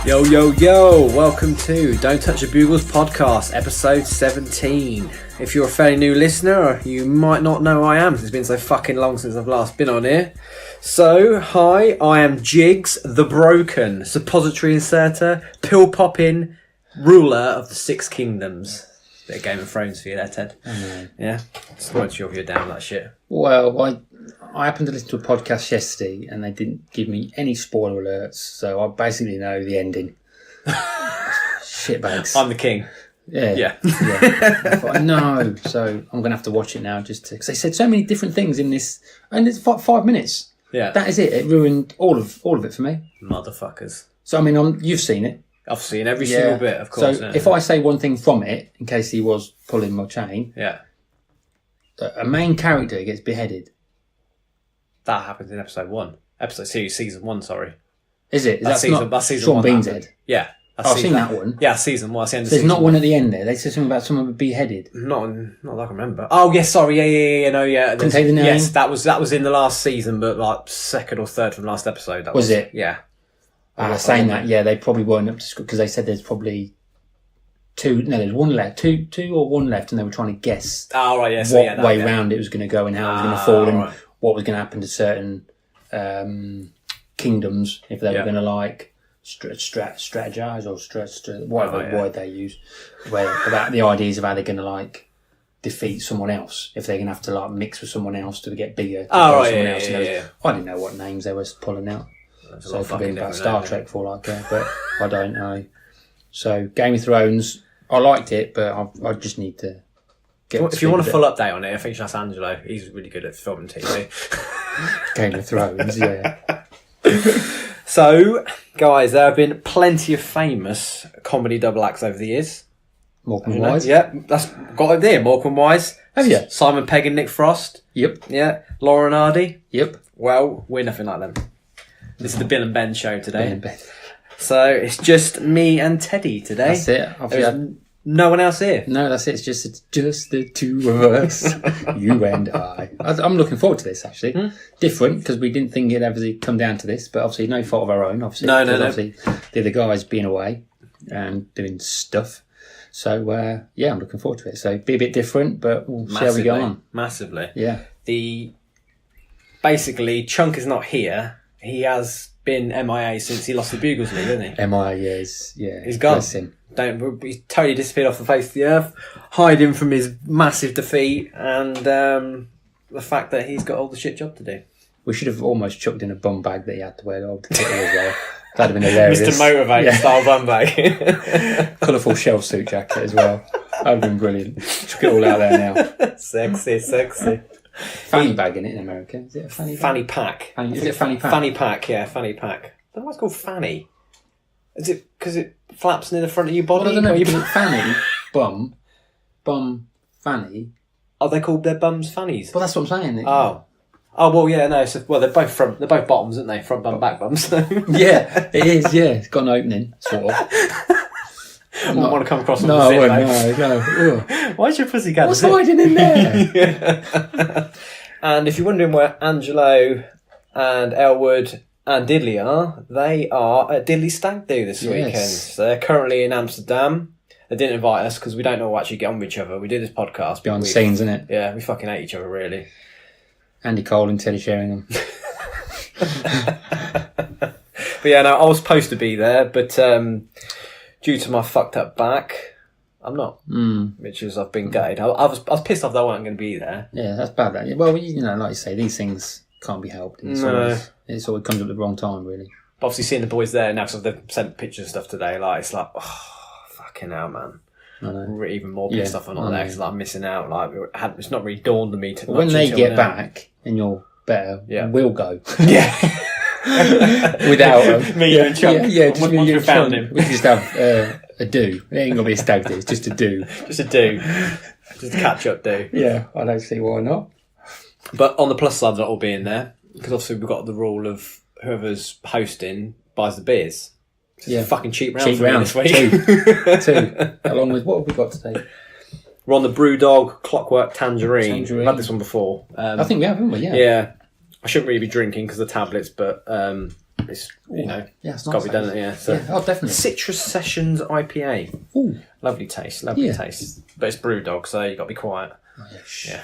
Yo, yo, yo, welcome to Don't Touch The Bugles podcast, episode 17. If you're a fairly new listener, you might not know who I am. It's been so fucking long since I've last been on here. So, hi, I am Jiggs the Broken, suppository inserter, pill popping, ruler of the Six Kingdoms. Bit of Game of Thrones for you there, Ted. Yeah? Just wanted to shove you down that shit. Well, I happened to listen to a podcast yesterday and they didn't give me any spoiler alerts, so I basically know the ending. Shitbags. I'm the king. Yeah. I thought, no, so I'm going to have to watch it now because they said so many different things in this, and it's 5 minutes. Yeah. That is it. It ruined all of it for me. Motherfuckers. So, I mean, you've seen it. I've seen every single bit, of course. So, if I say one thing from it, in case he was pulling my chain, a main character gets beheaded. That happens in episode 1. Season 1, sorry. Is it? That's season Sean 1 Bean's head? Yeah. I've seen that one. Yeah, season 1. There's not one at the end there. They said something about someone beheaded. Not that I can remember. Oh, yes, sorry. Yeah. Couldn't say the name? Yes, that was in the last season, but like second or third from the last episode. That was it? Yeah. Saying that, they probably weren't up to script because they said there's probably there's one left, two or one left, and they were trying to guess what way round it was going to go and how it was going to fall and what was going to happen to certain kingdoms if they were going to strategize or whatever word they use, about the ideas of how they're going to defeat someone else if they're going to have to mix with someone else to get bigger. I didn't know what names they were pulling out. So for being about Star Trek for all I care, but I don't know. So Game of Thrones, I liked it, but I just need to get. If you want a full update on it, I think that's Angelos. He's really good at film and TV. Game of Thrones, yeah. So, guys, there have been plenty of famous comedy double acts over the years. Morecambe Wise. Yeah, that's got it there. Morecambe Wise. Have you? Simon Pegg and Nick Frost. Yep. Yeah. Lauren Hardy. Yep. Well, we're nothing like them. This is the Bill and Ben show today. Bill and Ben. So it's just me and Teddy today. That's it. There's no one else here. No, that's it. It's just the two of us, you and I. I'm looking forward to this, actually. Different, because we didn't think it'd ever come down to this, but obviously no fault of our own. Obviously, No. Obviously, the other guys being away and doing stuff. So, I'm looking forward to it. So, be a bit different, but we'll see how we go on. Massively. Yeah. Basically, Chunk is not here. He has been MIA since he lost the Bugles League, hasn't he? MIA, yes. Yeah. He's gone. Bless him. He's totally disappeared off the face of the earth, hiding from his massive defeat and the fact that he's got all the shit job to do. We should have almost chucked in a bum bag that he had to wear over the kitty as well. That'd have been hilarious. Mr. Motivate style bum bag. Colourful shell suit jacket as well. That would have been brilliant. Chuck it all out there now. Sexy. Fanny bag in it in America. Is it a fanny bag? Fanny pack. Is it fanny pack? Fanny pack, yeah, fanny pack. I don't know why it's called fanny. Is it because it flaps near the front of your body? Well, I don't know. Fanny, bum, fanny. Oh, they called their bums fannies? Well, that's what I'm saying. Oh, well, yeah, no. So, they're both bottoms, aren't they? Front bum, back bums. Yeah, it is. Yeah, it's got an opening, sort of. I wouldn't want to come across. No. Ugh. Why's your pussy cat? What's hiding in there? Yeah. And if you're wondering where Angelo and Elwood and Diddley are, they are at Diddley Stag Do this weekend. So they're currently in Amsterdam. They didn't invite us because we don't know what actually get on with each other. We do this podcast. Behind the scenes, isn't it? Yeah, we fucking hate each other, really. Andy Cole and Teddy Sheringham. But yeah, no, I was supposed to be there, but due to my fucked up back, I'm not. Which is, I've been gutted. I was pissed off that I wasn't going to be there. Yeah, that's bad. That. Well, like you say, these things can't be helped. It always comes at the wrong time, really. But obviously, seeing the boys there now, because they've sent pictures and stuff today, it's like, oh, fucking hell, man. I know. Even more pissed off I'm not there because I'm missing out. It's not really dawned on me. When they get back and you're better, we'll go. Yeah. Without them. Me and Chunk. Yeah, just me and found Chunk. him. We can just have a do. It ain't going to be a stag do, it's just a do. Just a do. Just a catch-up do. Yeah, I don't see why not. But on the plus side of not all being there, because obviously we've got the rule of whoever's hosting buys the beers. It's a fucking cheap round this week. Two. Along with, what have we got today? We're on the Brewdog Clockwork Tangerine. We've had this one before. I think we have, haven't we? Yeah. Yeah. I shouldn't really be drinking because of the tablets, but it's it's got to be done. Yeah, so. Oh, definitely. Citrus Sessions IPA. Ooh, lovely taste, taste. But it's brewdog, so you got to be quiet. Oh, yeah.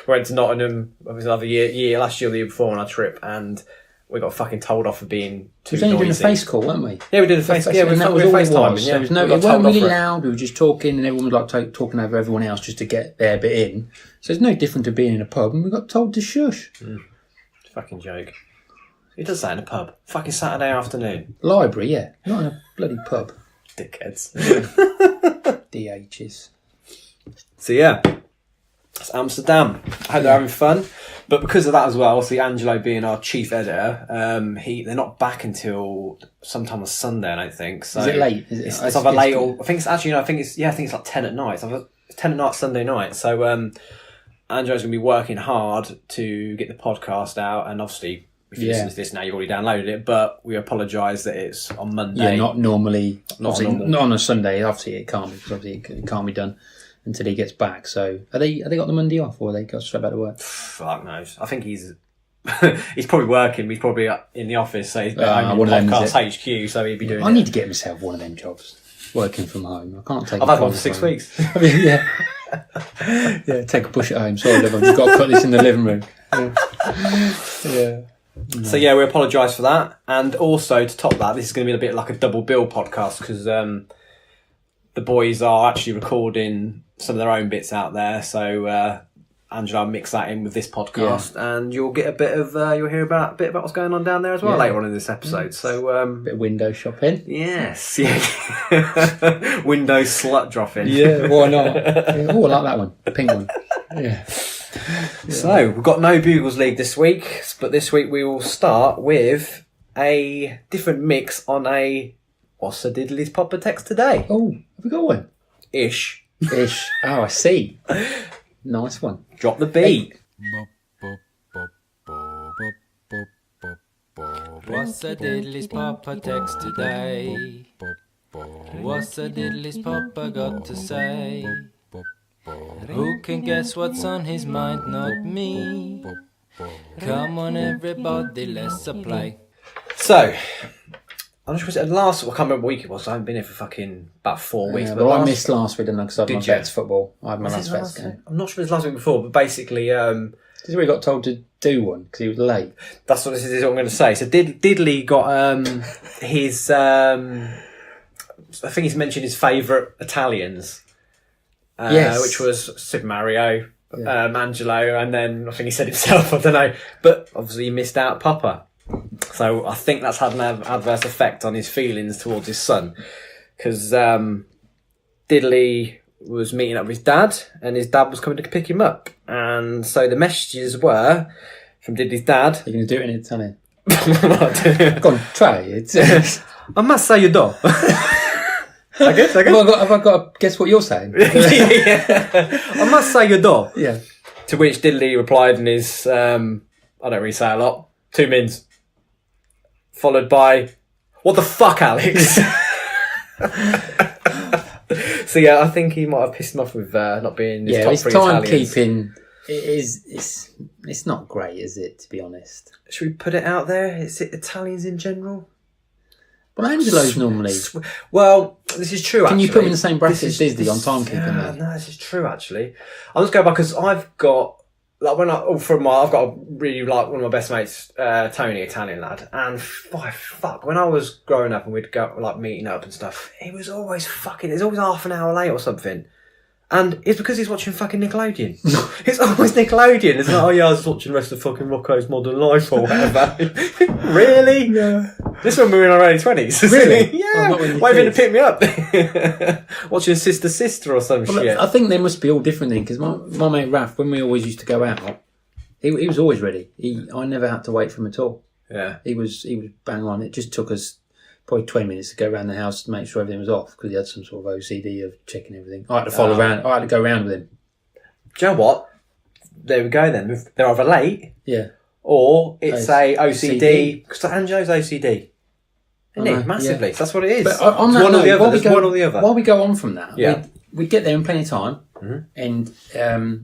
We went to Nottingham. It was another last year, or the year before on our trip, and we got fucking told off for being too noisy. We were doing a face call, weren't we? Yeah, we did a face. Yeah, and that was all FaceTime. Yeah, it wasn't really loud. We were just talking, and everyone was like talking over everyone else just to get their bit in. So it's no different to being in a pub, and we got told to shush. Fucking joke. Who does that in a pub? Fucking Saturday afternoon. Library, yeah, not in a bloody pub. Dickheads. DHs. So yeah, it's Amsterdam. I hope they're having fun. But because of that as well, obviously Angelo being our chief editor, they're not back until sometime on Sunday, I don't think. So is it late? It's either late or I think it's actually I think it's like 10 at night. It's 10 at night Sunday night. So Angelo's gonna be working hard to get the podcast out, and obviously if you listen to this now, you've already downloaded it. But we apologise that it's on Monday. Yeah, not normally. Not on a Sunday. Obviously, it can't be. Because obviously, it can't be done until he gets back. So, are they got the Monday off, or are they got straight back to work? Fuck knows. I think he's probably working. He's probably in the office. So he's podcast HQ. So he'd be doing. I need to get myself one of them jobs. Working from home. I can't take. I've had one for 6 weeks. I mean, yeah, take a push at home. Sorry, love, I've just got to put this in the living room. Yeah. So we apologise for that, and also to top that, this is going to be a bit like a double bill podcast because the boys are actually recording some of their own bits out there. So Angela will mix that in with this podcast, and you'll get you'll hear a bit about what's going on down there as well later on in this episode. So bit of window shopping. Yes, window slut dropping. Yeah, why not? I like that one, the pink one. Yeah. So, we've got no Bugles League this week, but this week we will start with a different mix on a What's the Diddly's Poppa text today? Oh, have we got one? Ish. Oh, I see. Nice one. Drop the beat. What's the Diddly's Poppa text today? What's the Diddly's Poppa got to say? Who can guess what's on his mind? Not me. Come on, everybody, let's play. So, I'm not sure if it was I can't remember what week it was. I haven't been here for fucking about 4 weeks. But I missed last week, didn't I? Because I had my Vets football. I had my last Vets game. I'm not sure if it was last week before, but basically... this is where he got told to do one because he was late. That's what this is what I'm going to say. So Diddley got his... I think he's mentioned his favourite Italians. Yes. Which was Super Mario, Angelo, and then I think he said himself, I don't know. But obviously he missed out Poppa. So I think that's had an adverse effect on his feelings towards his son. Because Diddley was meeting up with his dad, and his dad was coming to pick him up. And so the messages were from Diddley's dad. You're going to do it in Italian? Go on, try it. I must say you do. I guess. Have I got to guess what you're saying? I must say you do. Yeah. To which Diddley replied in his, I don't really say a lot, 2 mins. Followed by, what the fuck, Alex? So I think he might have pissed him off with not being his top 3 Italians. His timekeeping it's not great, is it, to be honest? Should we put it out there? Is it Italians in general? Well, Angelos normally. Well, this is true, actually. Can you put him in the same bracket as Disney on timekeeping? No, this is true, actually. I'll just go back because I've got... I've got a really one of my best mates, Tony, Italian lad, and when I was growing up and we'd go meeting up and stuff, it was always half an hour late or something. And it's because he's watching fucking Nickelodeon. It's always Nickelodeon. It's like, I was watching the rest of fucking Rocco's Modern Life or whatever. Really? Yeah. This one we were in our early 20s. Really? Yeah. Waving to pick me up. Watching Sister or some shit. I think they must be all different then, because my mate Raph, when we always used to go out, he was always ready. I never had to wait for him at all. Yeah. He was bang on. It just took us probably 20 minutes to go around the house to make sure everything was off, because he had some sort of OCD of checking everything. I had to follow around. I had to go around with him. Do you know what? There we go then. They're either late, or it's a OCD. Because Angelo's OCD, isn't it? Massively. Yeah. That's what it is. But on that one note, one or the other. While we go on from that, we get there in plenty of time, and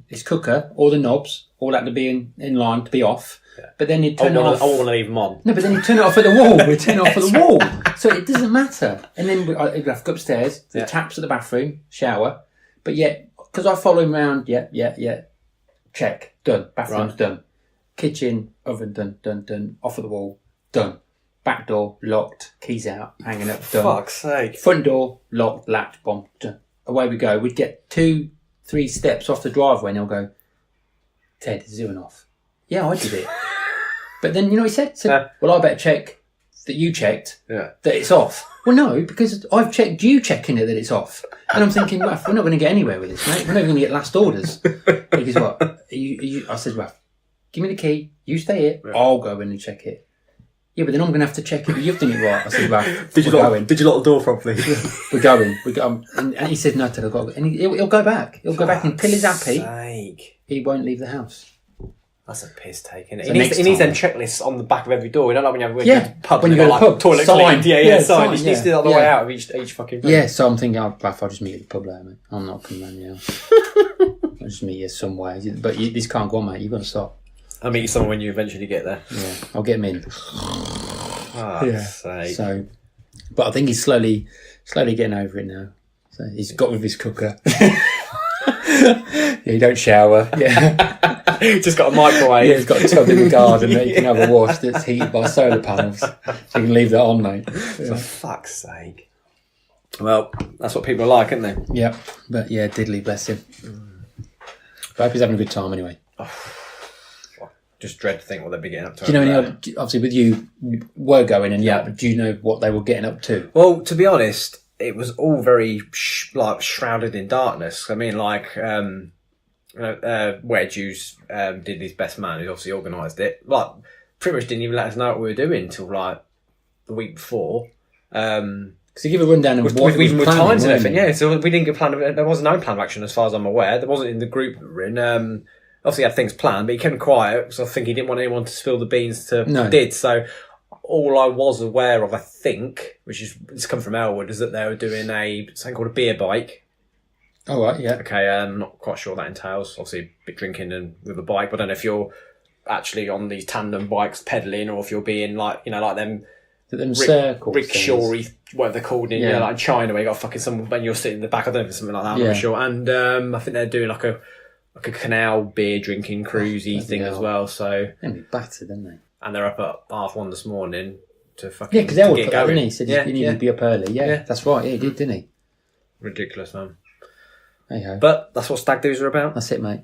his cooker, all the knobs, all had to be in line to be off. But then you I turn it off. want to leave them on. No, but then you turn it off at the wall. We turn it off at the wall. So it doesn't matter. And then we have to go upstairs, the taps at the bathroom, shower. But yet, because I follow him around, check, done. Bathroom's done. Kitchen, oven, done. Off at the wall, done. Back door, locked, keys out, hanging up, done. Fuck's sake. Front door, locked, latch, bomb, done. Away we go. We'd get 2-3 steps off the driveway and they'll go, Ted, is it on off? Yeah, I did it. But then, you know what he said? He said, well, I better check that you checked that it's off. Well, no, because I've checked you checking it that it's off. And I'm thinking, Raf, we're not going to get anywhere with this, mate. We're not going to get last orders. He goes, what? I said, Raf, give me the key. You stay here. I'll go in and check it. Yeah, but then I'm going to have to check it, but you've done it right. I said, Raf, did you lock the door properly? We're going. And he said, no, Ted, I've got to go. And he'll go back. He'll go back until he's happy. Sake. He won't leave the house. That's a piss take, isn't it? So he needs them checklists on the back of every door. You know, like when you have a pub, when you go to the pub, toilet sign. clean. Sign. He needs to do that on the way out of each fucking room. Yeah, so I'm thinking, Raf, I'll just meet you at the pub later, mate. I'm not coming round the house. I'll just meet you some way. But this can't go on, mate. You've got to stop. I'll meet you somewhere when you eventually get there. Yeah, I'll get him in. Sake. So, but I think he's slowly getting over it now. So he's got with his cooker. You don't shower. Yeah, just got a microwave. Yeah, he's got a tub in the garden that you can have a wash that's heated by solar panels. So you can leave that on, mate. For fuck's sake. Well, that's what people are like, aren't they? Yeah, but yeah, diddly, bless him. But I hope he's having a good time anyway. Just dread to think what they'd be getting up to. Do you know any other, obviously with you were going and but do you know what they were getting up to? Well, to be honest, it was all very shrouded in darkness. I mean, like Wedge, who's did his best man, who obviously organised it, like pretty much didn't even let us know what we were doing until like the week before. Because you give a rundown of what with planning, times and everything, yeah. So we didn't get plan. There was no plan of action as far as I'm aware. There wasn't in the group we were in. Obviously, he had things planned, but he kept quiet because I think he didn't want anyone to spill the beans did. So all I was aware of, I think, which is it's come from Elwood, is that they were doing something called a beer bike. Oh, right, yeah. Okay, I'm not quite sure what that entails. Obviously, a bit drinking and with a bike, but I don't know if you're actually on these tandem bikes pedalling or if you're being like them circles, rickshaw-y, whatever they're called in like China, where you got fucking someone when you're sitting in the back. I don't know if it's something like that. I'm not sure. And I think they're doing like a canal beer drinking cruisey thing as well. So they'd be battered, didn't they? And they're up at 1:30 this morning to fucking because they get put going. That, didn't he? Said he needed to be up early. Yeah, that's right. Yeah, he did, didn't he? Ridiculous, man. There you go. But that's what stag do's are about. That's it, mate.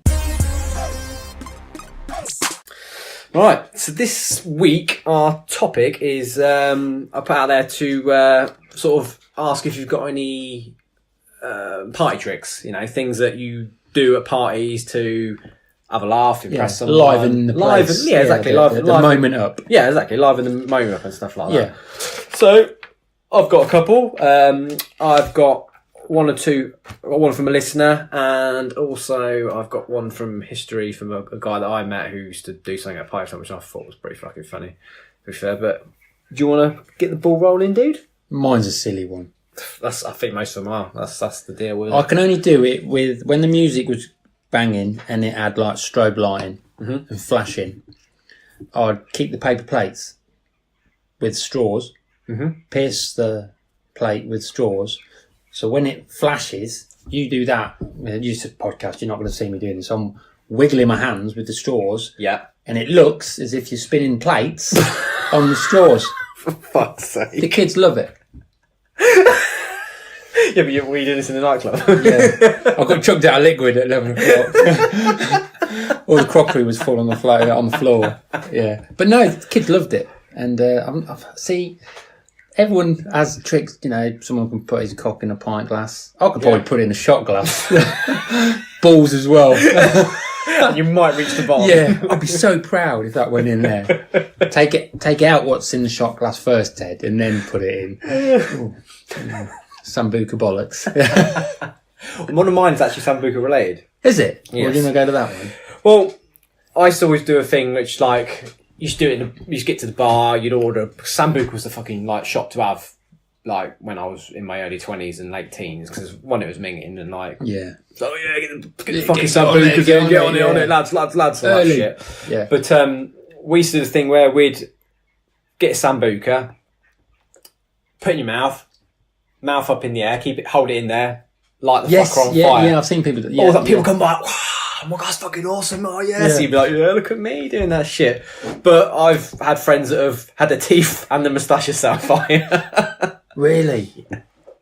Right, so this week our topic is I put out there to sort of ask if you've got any party tricks, things that you do at parties to have a laugh, impress someone. Liven the place. Exactly. The moment up. Yeah, exactly. Liven the moment up and stuff like that. Yeah. So I've got a couple. I've got one or two. I've got one from a listener, and also I've got one from history from a guy that I met who used to do something at a party, which I thought was pretty fucking funny, to be fair. But do you want to get the ball rolling, dude? Mine's a silly one. I think most of them are. That's the deal with it. I can only do it with when the music was banging and it had like strobe lighting and flashing. I'd keep the paper plates with straws, pierce the plate with straws. So when it flashes, you do that. You said podcast, you're not going to see me doing this. I'm wiggling my hands with the straws. Yeah. And it looks as if you're spinning plates on the straws. For fuck's sake. The kids love it. Yeah, but were you doing this in the nightclub? Yeah. I got chucked out of liquid at 11 o'clock. All the crockery was full on the floor. Yeah. But no, the kids loved it. And see, everyone has tricks, someone can put his cock in a pint glass. I could probably put it in a shot glass. Balls as well. You might reach the bottom. Yeah, I'd be so proud if that went in there. Take out what's in the shot glass first, Ted, and then put it in. Ooh. Sambuca bollocks. One of mine is actually Sambuca related. Is it? Yes. Or do you want to go to that one? Well, I used to always do a thing which, like, you used to do it. You used to get to the bar, you'd order. Sambuca was the fucking shot to have, like, when I was in my early 20s and late teens, because one, it was minging and get the fucking Sambuca, get on it, lads, all that shit. Yeah. But we used to do the thing where we'd get a Sambuca, put it in your mouth up in the air, hold it in there, light the fucker on fire. Yeah, I've seen people. People come by, wow, my God's fucking awesome, oh yeah. So you'd be like, yeah, look at me doing that shit. But I've had friends that have had their teeth and their moustaches set on fire. Really?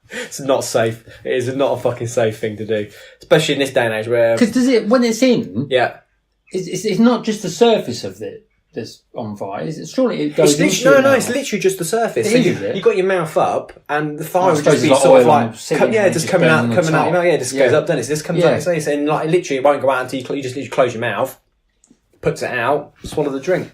It's not safe. It is not a fucking safe thing to do, especially in this day and age where. Because when it's in, it's not just the surface of it that's on fire. Surely it goes into it's literally just the surface. So you got your mouth up, and the fire would just be sort of like, just coming out. Just goes up, doesn't it? So this comes out its face, and like literally it won't go out until you just literally close your mouth, puts it out, swallow the drink.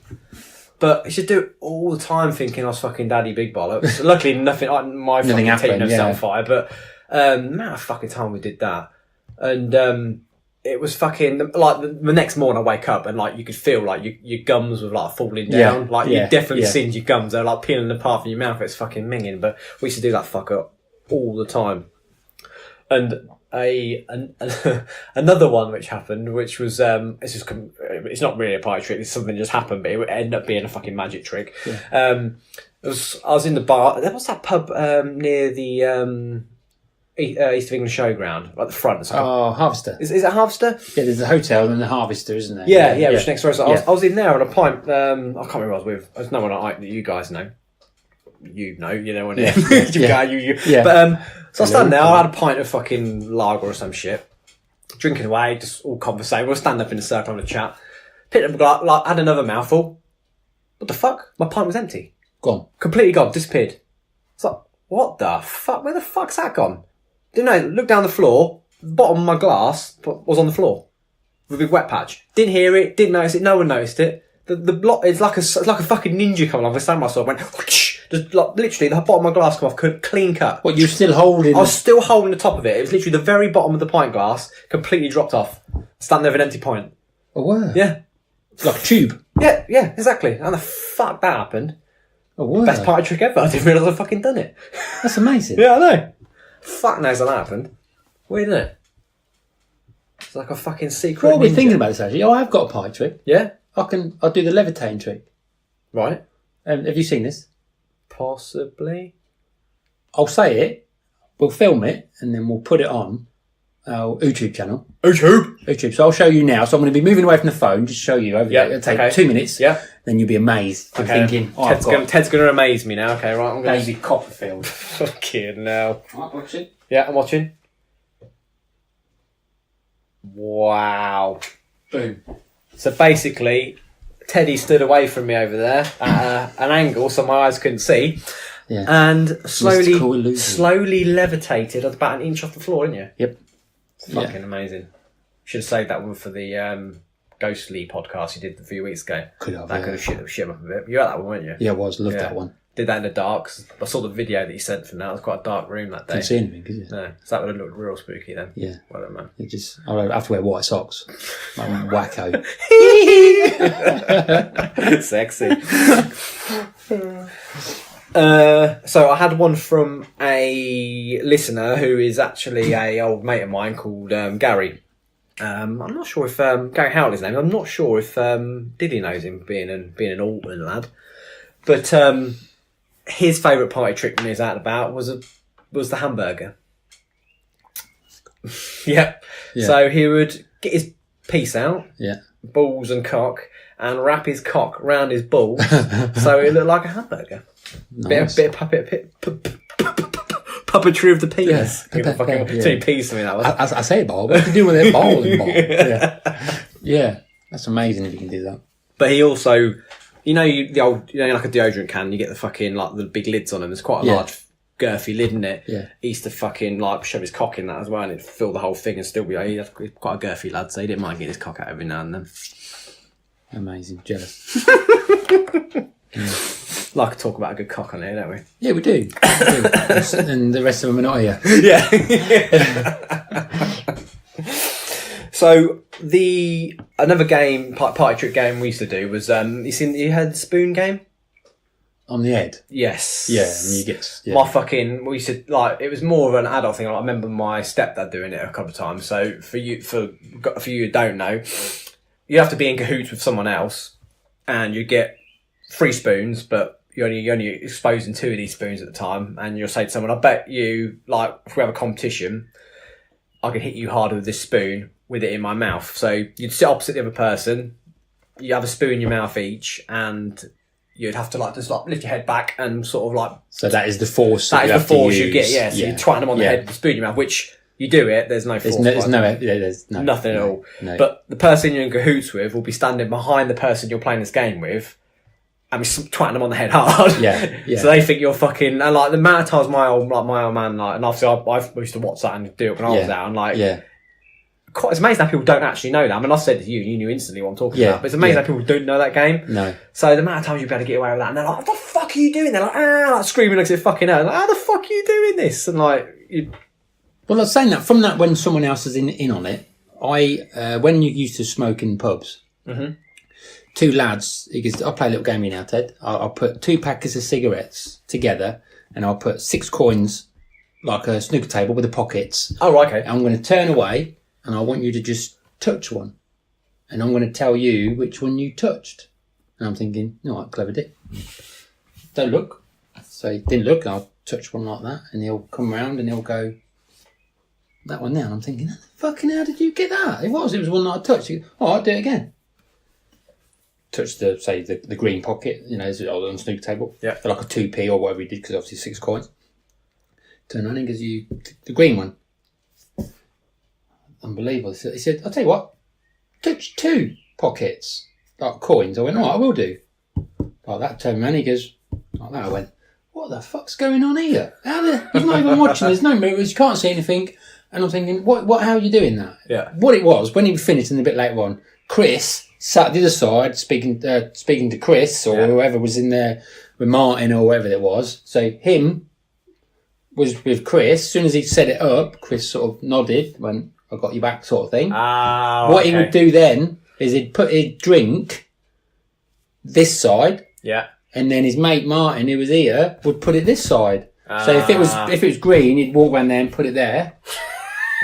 But you should do it all the time thinking I was fucking daddy big bollocks. Luckily nothing fucking teeth never set on fire, but the amount of fucking time we did that. And it was fucking like the next morning I wake up and like you could feel like your gums were like falling down. You definitely seen your gums, they're like peeling apart from your mouth, it's fucking minging. But we used to do that fuck up all the time. And another one which happened, which was it's not really a party trick. It's something that just happened, but it would end up being a fucking magic trick. Yeah. I was in the bar. What's that pub near the East of England Showground, like the front? Harvester. Is it Harvester? Yeah, there's a hotel and the Harvester, isn't there? Yeah, which next door. So I was in there on a pint. I can't remember who I was with. There's no one that you guys know. You know when it. But so I stand there, I had a pint of fucking lager or some shit, drinking away, just all conversating. We'll stand up in a circle and a chat. Picked up a glass, had another mouthful. What the fuck? My pint was empty. Gone. Completely gone, disappeared. It's like, what the fuck? Where the fuck's that gone? Didn't know, looked down the floor, the bottom of my glass was on the floor. With a big wet patch. Didn't hear it, didn't notice it, no one noticed it. The block, it's like a fucking ninja coming off. I stand myself, went, whoosh, just like, literally the bottom of my glass come off, clean cut. What, you're still holding? I was still holding the top of it. It was literally the very bottom of the pint glass, completely dropped off. Standing there with an empty pint. Oh wow. Yeah. Like a tube. Yeah, exactly. How the fuck that happened? Oh wow. Best party trick ever. I didn't realise I'd fucking done it. That's amazing. Yeah, I know. Fuck knows how that happened. Weird, isn't it? It's like a fucking secret. What are we thinking about this actually? Oh, I've got a party trick. Yeah? I'll do the levitating trick. Right. Have you seen this? Possibly. I'll say it, we'll film it, and then we'll put it on our YouTube channel. YouTube. So I'll show you now. So I'm going to be moving away from the phone, just show you over there. It'll take 2 minutes. Yeah. Then you'll be amazed. I'm thinking, Ted's going to amaze me now. Okay, right. I'm going David Copperfield. Fucking hell. Right, watching? Yeah, I'm watching. Wow. Boom. So basically, Teddy stood away from me over there at an angle so my eyes couldn't see. Yeah. And slowly levitated about an inch off the floor, didn't you? Yep. Fucking amazing. Should have saved that one for the Ghostly podcast you did a few weeks ago. Could have shit him up a bit. You had that one, weren't you? Yeah, I was. Loved that one. Did that in the dark. I saw the video that you sent from that. It was quite a dark room that day. Couldn't see anything, could you? No. So that would have looked real spooky then. Yeah. Well done, man. I have to wear white socks. I'm wacko. Sexy. So I had one from a listener who is actually a old mate of mine called Gary. I'm not sure if Gary Howell is his name. I'm not sure if Diddy knows him, being an Alton lad. But his favourite party trick when he was out and about was the hamburger. Yep. Yeah. So he would get his piece out, balls and cock, and wrap his cock round his balls so it looked like a hamburger. Nice. Bit of puppetry of the penis. Too many peas to me, that was. I say ball, what do you do with that ball and ball? Yeah, that's amazing if you can do that. But he also, the old, like a deodorant can, you get the fucking, like, the big lids on them. There's quite a large, girthy lid, isn't it? Yeah. He used to fucking, like, shove his cock in that as well, and it'd fill the whole thing and still be, he's quite a girthy lad, so he didn't mind getting his cock out every now and then. Amazing. Jealous. Like to talk about a good cock on here, don't we? Yeah, we do. And the rest of them are not here. Yeah. So another game, party trick game we used to do was you had the spoon game on the head. Yes. Yeah, and you get we used to, like, it was more of an adult thing. I remember my stepdad doing it a couple of times. So for you who don't know, you have to be in cahoots with someone else. and you get 3 spoons, but you're only exposing 2 of these spoons at the time, and you'll say to someone, I bet you, like, if we have a competition, I can hit you harder with this spoon with it in my mouth. So you'd sit opposite the other person, you have a spoon in your mouth each, and you'd have to just lift your head back and sort of like... So that is the force that is the force you get, yeah. So you twat them on the head with the spoon in your mouth, which you do it, there's no force. There's nothing at all. No. But the person you're in cahoots with will be standing behind the person you're playing this game with, and be twatting them on the head hard. Yeah. So they think you're fucking... And, like, the amount of times my old man, like... And obviously, I used to watch that and do it when I was out. And, like... Yeah. It's amazing how people don't actually know that. I mean, I said to you, and you knew instantly what I'm talking about. But it's amazing how people don't know that game. No. So the amount of times you'll be able to get away with that. And they're like, what the fuck are you doing? They're like screaming like it's fucking hell. Like, how the fuck are you doing this? And, like... Well, I was saying that, from that, when someone else is in on it, when you used to smoke in pubs... Mm-hmm. 2 lads, because I'll play a little game here now, Ted. I'll put 2 packets of cigarettes together, and I'll put 6 coins, like a snooker table with the pockets. Oh, right, okay. I'm going to turn away, and I want you to just touch one. And I'm going to tell you which one you touched. And I'm thinking, all right, clever dick. Don't look. So he didn't look, and I'll touch one like that, and he'll come round and he'll go, that one there. And I'm thinking, fucking how did you get that? It was one that I touched. All right, do it again. Touch the green pocket, on the snooker table. Yeah. For like a 2p or whatever he did, because obviously 6 coins. Turn around and gives you the green one. Unbelievable. He said, I'll tell you what, touch 2 pockets, like coins. I went, all right, I will do. Like that, turned around, he goes, like that. I went, what the fuck's going on here? He's not even watching, there's no mirrors, you can't see anything. And I'm thinking, how are you doing that? Yeah. What it was, when he finished and a bit later on, Chris sat the other side speaking to Chris or whoever was in there with Martin or whatever it was. So him was with Chris. As soon as he set it up, Chris sort of nodded, went, I got you back, sort of thing. What he would do then is he'd drink this side. Yeah. And then his mate Martin, who was here, would put it this side. So if it was green, he'd walk around there and put it there.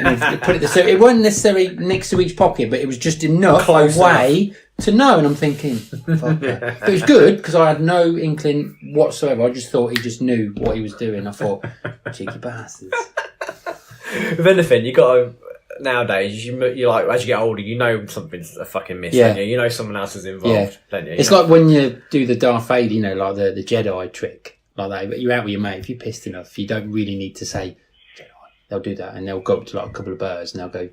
And he'd put it there. So it wasn't necessarily next to each pocket, but it was just enough away to know. And I'm thinking, fuck that. But it was good, because I had no inkling whatsoever. I just thought he just knew what he was doing. I thought, cheeky bastards. If anything, you got to... Nowadays, you like, as you get older, you know something's a fucking miss, don't you? You know someone else is involved, don't you? It's like when you do the Darth Vader, like the Jedi trick, like that. But you're out with your mate. If you're pissed enough, you don't really need to say Jedi. They'll do that, and they'll go up to like a couple of birds, and they'll go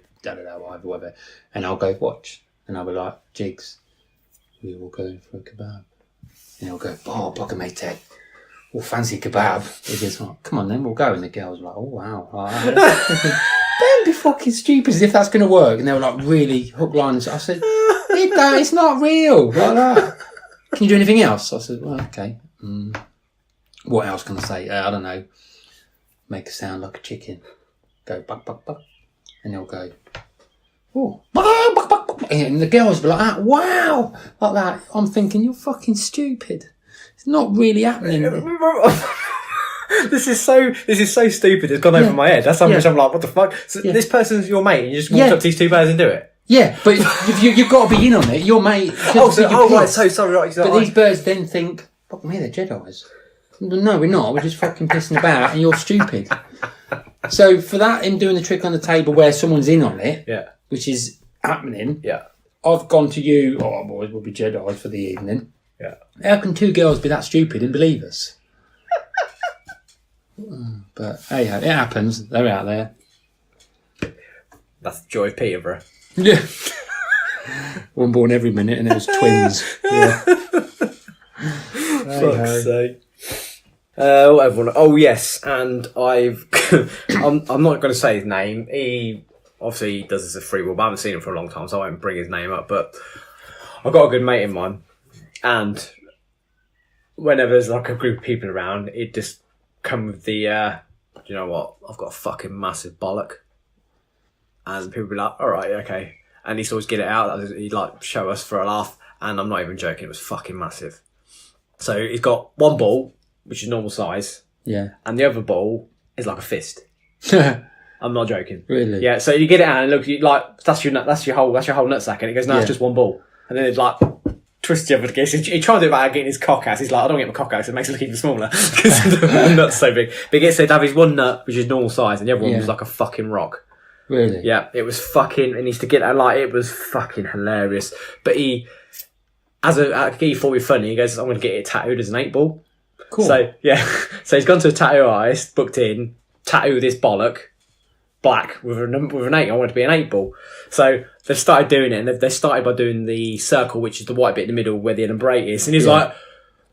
whatever, and I'll go watch, and I'll be like, Jiggs, we will go for a kebab, and he'll go, oh, pocket mate Ted, well, fancy kebab. He goes, oh, come on then, we'll go, and the girl's like, oh wow, don't be fucking stupid as if that's going to work. And they were like really hook, line, and I said, it's not real, like that. Can you do anything else? I said, well, okay. What else can I say? I don't know. Make a sound like a chicken. Go buck, buck, buck. And they'll go, oh, buck, buck, buck, buck. And the girls be like that, wow, like that. I'm thinking, you're fucking stupid. It's not really happening. This is so stupid. It's gone over my head. That's how much I'm like, what the fuck? So this person's your mate, and you just walk up to these 2 birds and do it. Yeah, but you've got to be in on it. Your mate. Right. So sorry. Right, but these birds then think, fuck me, they're Jedis. No, we're not. We're just fucking pissing about, and you're stupid. So for that, him doing the trick on the table where someone's in on it, which is happening. Yeah. I've gone to you. Oh, boys, we'll be Jedis for the evening. Yeah. How can 2 girls be that stupid and believe us? But hey, it happens. They're out there. That's the joy of Peterborough. Yeah. One born every minute, and it was twins. Yeah. Fuck's sake. Everyone. Oh yes, and I've. I'm not going to say his name. He obviously does this as free will, but I haven't seen him for a long time, so I won't bring his name up. But I've got a good mate in mine, and whenever there's like a group of people around, it just come with the, you know what? I've got a fucking massive bollock, and people be like, "All right, okay," and he'd always get it out. He'd like show us for a laugh, and I'm not even joking. It was fucking massive. So he's got one ball, which is normal size, and the other ball is like a fist. I'm not joking. Really? Yeah. So you get it out and look, you like that's your whole nutsack, and it goes, no, it's just one ball, and then it's like twists the other against. He tried to do it by getting his cock out. He's like, I don't get my cock out, so it makes it look even smaller because the nut's so big. But he gets to have his one nut, which is normal size, and the other one was like a fucking rock. Really? Yeah, it was fucking. And he used to get that, like, it was fucking hilarious. But he, he thought it was funny. He goes, I'm going to get it tattooed as an 8-ball. Cool. So yeah, so he's gone to a tattoo artist, booked in, tattoo this bollock black with an 8. I want it to be an 8-ball. So they've started doing it, and they started by doing the circle, which is the white bit in the middle where the umbrella is. And he's like,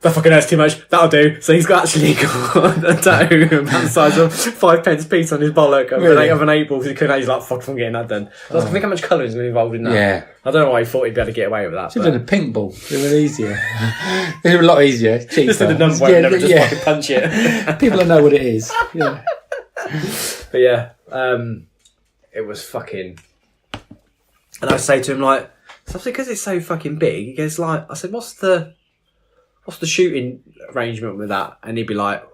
that fucking hurts too much. That'll do. So he's actually got a tattoo about the size of 5p piece on his bollock of an 8-ball. So he couldn't. He's like, fuck, I'm getting that done. So I think how much colour is involved in that. Yeah. I don't know why he thought he'd be able to get away with that. Should have done a pink ball. It would be easier. It would be a lot easier. Cheaper. Just did the number and never just fucking punch it. People don't know what it is. Yeah. But yeah, it was fucking. And I say to him, like, because it's so fucking big, he goes, like, I said, what's the shooting arrangement with that? And he'd be like,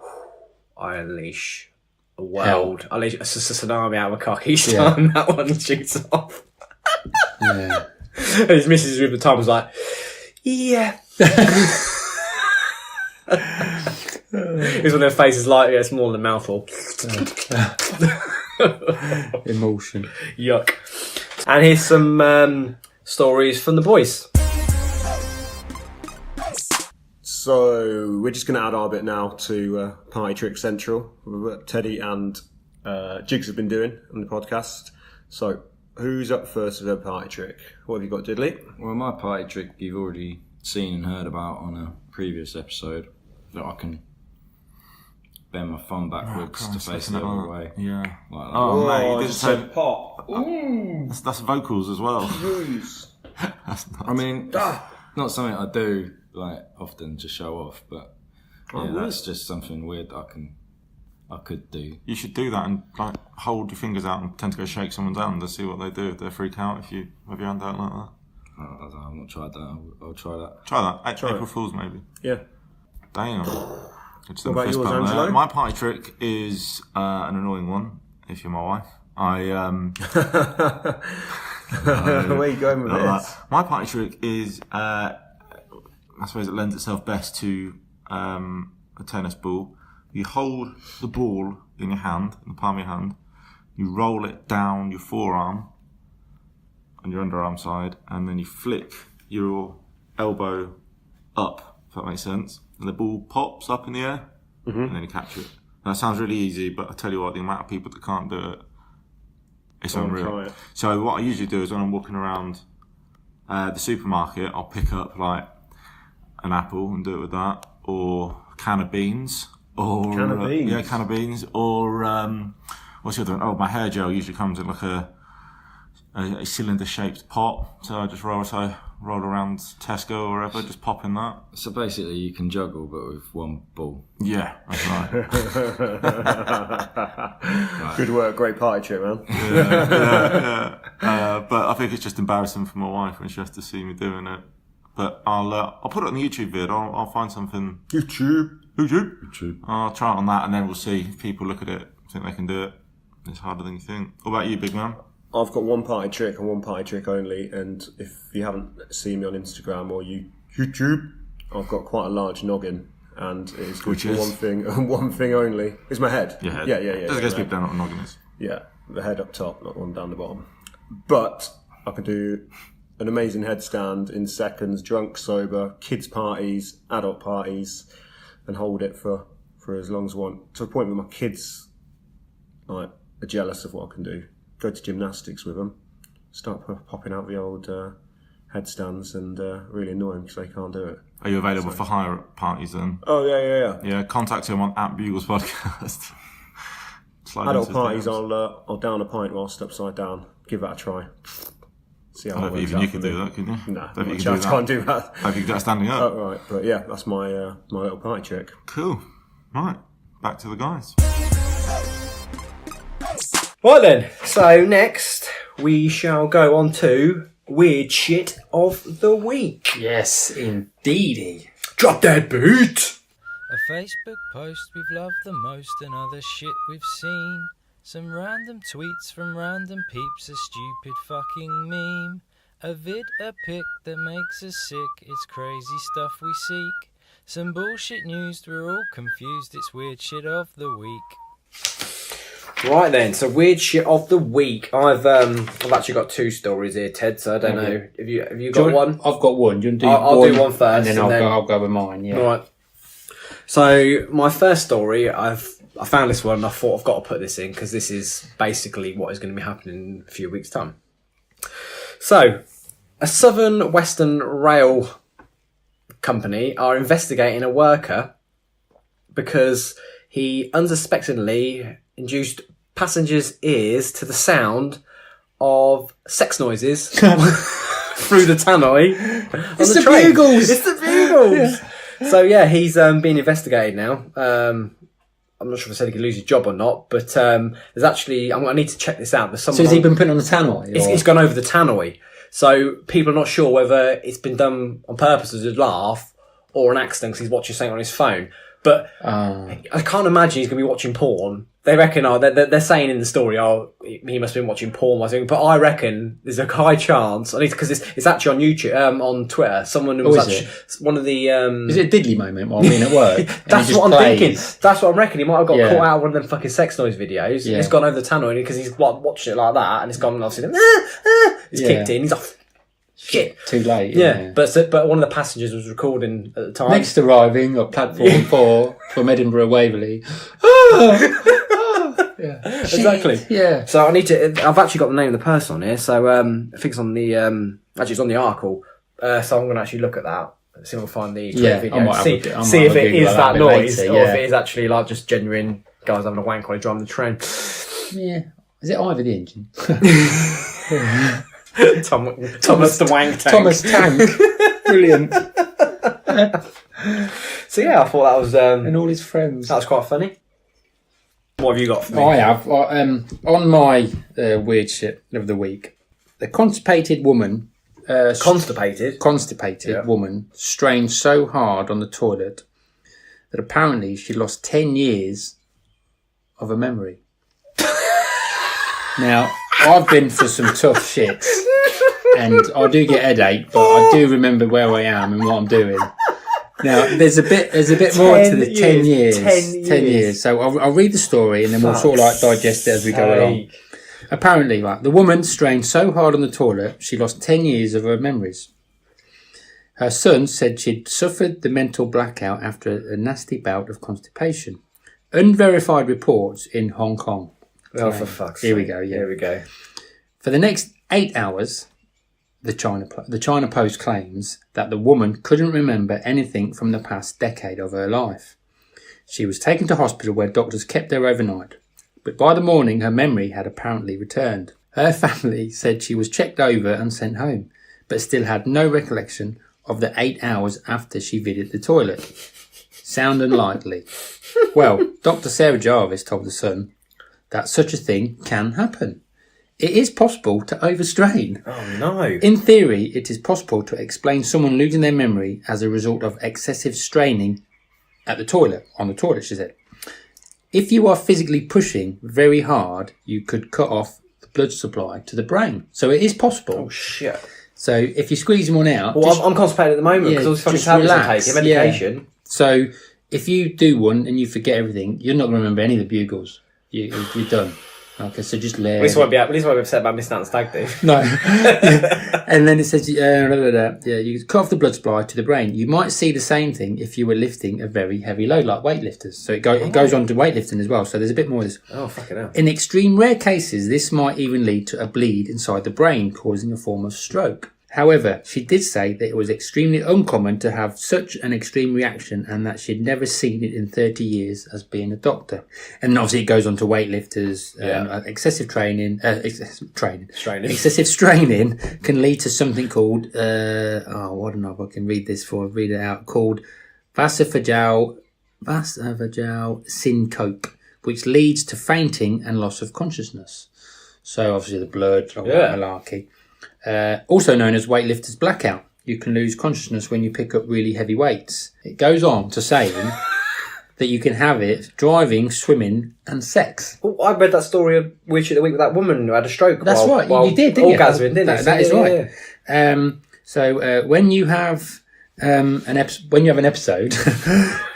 I unleash a world. I unleash a tsunami out of a cock each time that one shoots off. Yeah. And his missus at the time was like, yeah. It was one of their faces like, yeah, smaller than mouthful. Emulsion. Yuck. And here's some stories from the boys. So we're just going to add our bit now to Party Trick Central, what Teddy and Jiggs have been doing on the podcast. So who's up first with their party trick? What have you got, Diddley? Well, my party trick you've already seen and heard about on a previous episode, that I can bend my thumb backwards to face the other way. Yeah. Like that. Oh, mate, you didn't say pop. that's vocals as well. That's not. I mean, not something I do like often to show off, but yeah, that's just something weird I could do. You should do that and like hold your fingers out and pretend to go shake someone's hand to see what they do if they freak out if you have your hand out like that. I don't know, I've not tried that. I'll try that. Try that. April Fool's maybe. Yeah. Damn. What about yours, Angelo? My party trick is an annoying one. If you're my wife, Where are you going with this? My party trick is, I suppose it lends itself best to a tennis ball. You hold the ball in your hand, in the palm of your hand. You roll it down your forearm on your underarm side, and then you flick your elbow up, if that makes sense. And the ball pops up in the air, and then you catch it. That sounds really easy, but I tell you what, the amount of people that can't do it, it's unreal. So what I usually do is when I'm walking around the supermarket, I'll pick up like an apple and do it with that, or a can of beans, or Can of beans? Yeah, can of beans, or what's the other one? Oh, my hair gel usually comes in like a cylinder-shaped pot, so I just roll around Tesco or wherever, just pop in that. So basically, you can juggle, but with one ball. Yeah, that's right. Good work, great party trick, man. yeah. But I think it's just embarrassing for my wife when she has to see me doing it. But I'll put it on the YouTube vid. I'll find something. YouTube. I'll try it on that, and then we'll see if people look at it, think they can do it. It's harder than you think. What about you, big man? I've got one party trick and one party trick only, and if you haven't seen me on Instagram or YouTube, I've got quite a large noggin, and it is good for one thing and one thing only. It's my head. Your head. Yeah. Doesn't get people down what a noggin is. Yeah, the head up top, not the one down the bottom. But I can do an amazing headstand in seconds, drunk, sober, kids' parties, adult parties, and hold it for as long as I want. To the point where my kids are jealous of what I can do. Go to gymnastics with them, start popping out the old headstands and really annoy them because they can't do it. Are you available for hire parties then? Oh, yeah. Yeah, contact him on @Bugles Podcast. Adult parties, I'll down a pint whilst upside down. Give that a try. See how I don't think even you could do that, can you? Nah, I I can't do that. I think you could do that standing up. Oh, right, but yeah, that's my my little party trick. Cool. Right, back to the guys. Right then, so next we shall go on to Weird Shit of the Week. Yes, indeedy. Drop that beat! A Facebook post we've loved the most and other shit we've seen. Some random tweets from random peeps, a stupid fucking meme. A vid, a pic that makes us sick. It's crazy stuff we seek. Some bullshit news, we're all confused. It's weird shit of the week. Right then, so weird shit of the week. I've actually got 2 stories here, Ted. So I don't know. Have you got one? I've got one. Do you want to do I'll one do one first, and then I'll go with mine. Yeah. All right. So my first story, I found this one and I thought I've got to put this in because this is basically what is going to be happening in a few weeks' time. So, a Southern Western Rail company are investigating a worker because he unsuspectingly induced passengers' ears to the sound of sex noises through the tannoy. It's the bugles! It's the bugles! So yeah, he's being investigated now. I'm not sure if I said he could lose his job or not, but there's actually... I need to check this out. There's So has he been put on the tannoy? It's gone over the tannoy. So people are not sure whether it's been done on purpose as a laugh or an accident because he's watching something on his phone. But I can't imagine he's going to be watching porn. They reckon, they're saying in the story, he must have been watching porn. But I reckon there's a high chance, because it's actually on YouTube, on Twitter. Someone was actually, one of the... Is it a diddly moment while being at work? That's what I'm thinking. That's what I'm reckoning. He might have got caught out of one of them fucking sex noise videos. Yeah. And it's gone over the tannoy because he's watching it like that, and it's gone, obviously, it's kicked in. He's like, shit. Too late. Yeah. But one of the passengers was recording at the time. Next arriving on platform 4 from Edinburgh Waverley. Yeah. Exactly. Yeah. So I've actually got the name of the person on here. So I think it's on the actually it's on the article. So I'm going to actually look at that. See if I can find the video. See if it is that noise or if it is actually like just genuine guys having a wank while they drive the train. Yeah. Is it Ivor the engine? Thomas the Wank Tank. Thomas Tank. Brilliant. So yeah, I thought that was and all his friends. That was quite funny. What have you got for me? I have on my weird shit of the week. The constipated woman. Constipated woman strained so hard on the toilet that apparently she lost 10 years of her memory. Now, I've been for some tough shits, and I do get headache, but I do remember where I am and what I'm doing. Now, there's a bit more to the 10 years. 10 years. So I'll read the story and then we'll sort of like digest it as we go along. Apparently, the woman strained so hard on the toilet, she lost 10 years of her memories. Her son said she'd suffered the mental blackout after a nasty bout of constipation. Unverified reports in Hong Kong. Oh, for fuck's sake. Here we go. Yeah. Here we go. For the next 8 hours, the China Post claims that the woman couldn't remember anything from the past decade of her life. She was taken to hospital where doctors kept her overnight, but by the morning her memory had apparently returned. Her family said she was checked over and sent home, but still had no recollection of the 8 hours after she visited the toilet. Sound unlikely. Well, Dr. Sarah Jarvis told The Sun that such a thing can happen. It is possible to overstrain. Oh, no. In theory, it is possible to explain someone losing their memory as a result of excessive straining on the toilet, she said. If you are physically pushing very hard, you could cut off the blood supply to the brain. So it is possible. Oh, shit. So if you're squeezing one out... Well, I'm constipated at the moment because all these fucking tablets I'm taking, medication. Yeah. So if you do one and you forget everything, you're not going to remember any of the bugles. You're done. Okay, so just let... At least I won't be upset about missing out on the stag do. No. And then it says, you cut off the blood supply to the brain. You might see the same thing if you were lifting a very heavy load, like weightlifters. So it goes on to weightlifting as well. So there's a bit more of this. Oh, fucking hell. In extreme rare cases, this might even lead to a bleed inside the brain, causing a form of stroke. However, she did say that it was extremely uncommon to have such an extreme reaction and that she'd never seen it in 30 years as being a doctor. And obviously it goes on to weightlifters, excessive training. Excessive straining can lead to something called, I don't know if I can read it out, called vasovagal syncope, which leads to fainting and loss of consciousness. So obviously the blood, malarkey. Also known as weightlifter's blackout. You can lose consciousness when you pick up really heavy weights. It goes on to say that you can have it driving, swimming, and sex. Oh, I read that story of Weird Shit of the Week with that woman who had a stroke. That's right. You did, didn't you? Orgasming, didn't you? That is right. So when you have when you have an episode,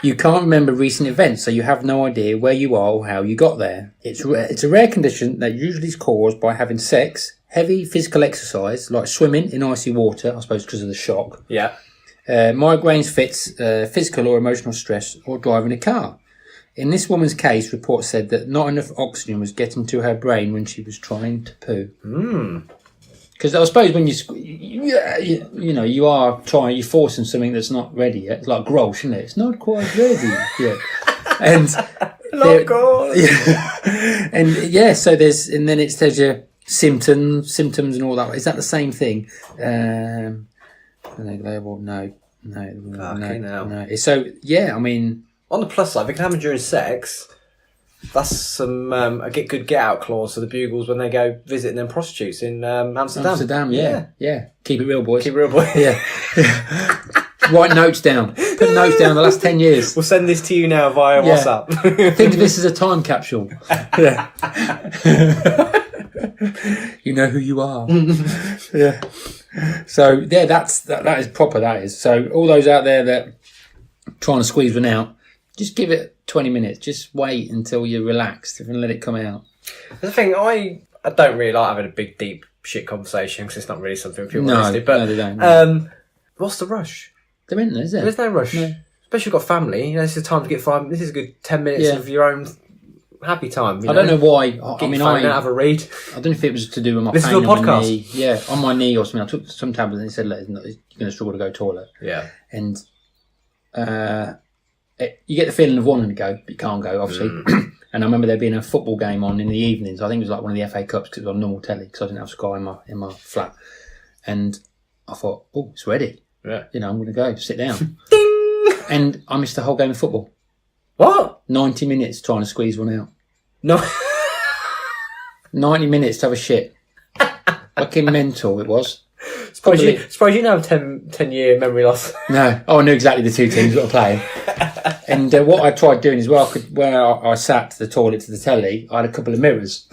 you can't remember recent events, so you have no idea where you are or how you got there. It's a rare condition that usually is caused by having sex, heavy physical exercise like swimming in icy water, I suppose because of the shock. Yeah. Migraines, fits, physical or emotional stress, or driving a car. In this woman's case, reports said that not enough oxygen was getting to her brain when she was trying to poo. Because I suppose when you are trying, you're forcing something that's not ready yet. It's like Grolsch, isn't it? It's not quite ready yet. And Not good. Yeah. And yeah, so there's your symptoms and all that. Is that the same thing? No. So yeah, I mean, on the plus side, if it can happen during sex, that's some a good get out clause for the Bugles when they go visiting them prostitutes in Amsterdam. Amsterdam, yeah. Keep it real, boys. Keep it real, boy. Yeah. Write notes down. Put notes down the last 10 years. We'll send this to you now via WhatsApp. Think of this as a time capsule. Yeah. You know who you are. Yeah. So yeah, that is proper. That is. So all those out there that trying to squeeze one out, just give it 20 minutes. Just wait until you're relaxed and let it come out. The thing, I don't really like having a big, deep shit conversation because it's not really something people want to do. But no, they don't. No. What's the rush? There isn't, is there? There's no rush. No. Especially if you've got family. You know, this is time to get this is a good 10 minutes of your own happy time. I don't know why. I mean, I have a read. I don't know if it was to do with my Listen pain to a on my podcast. knee. Yeah, on my knee or something. I took some tablets and they said, "Look, you're going to struggle to go toilet." Yeah. And you get the feeling of wanting to go, but you can't go, obviously. And I remember there being a football game on in the evenings. I think it was like one of the FA Cups because it was on normal telly because I didn't have Sky in my flat. And I thought, oh, it's ready. Yeah. You know, I'm going to go sit down. Ding! And I missed the whole game of football. What? 90 minutes trying to squeeze one out. No. 90 minutes to have a shit. Fucking mental it was. Suppose you didn't have 10-year memory loss. No. Oh, I knew exactly the two teams that were playing. And what I tried doing as well, where I sat to the toilet to the telly, I had a couple of mirrors.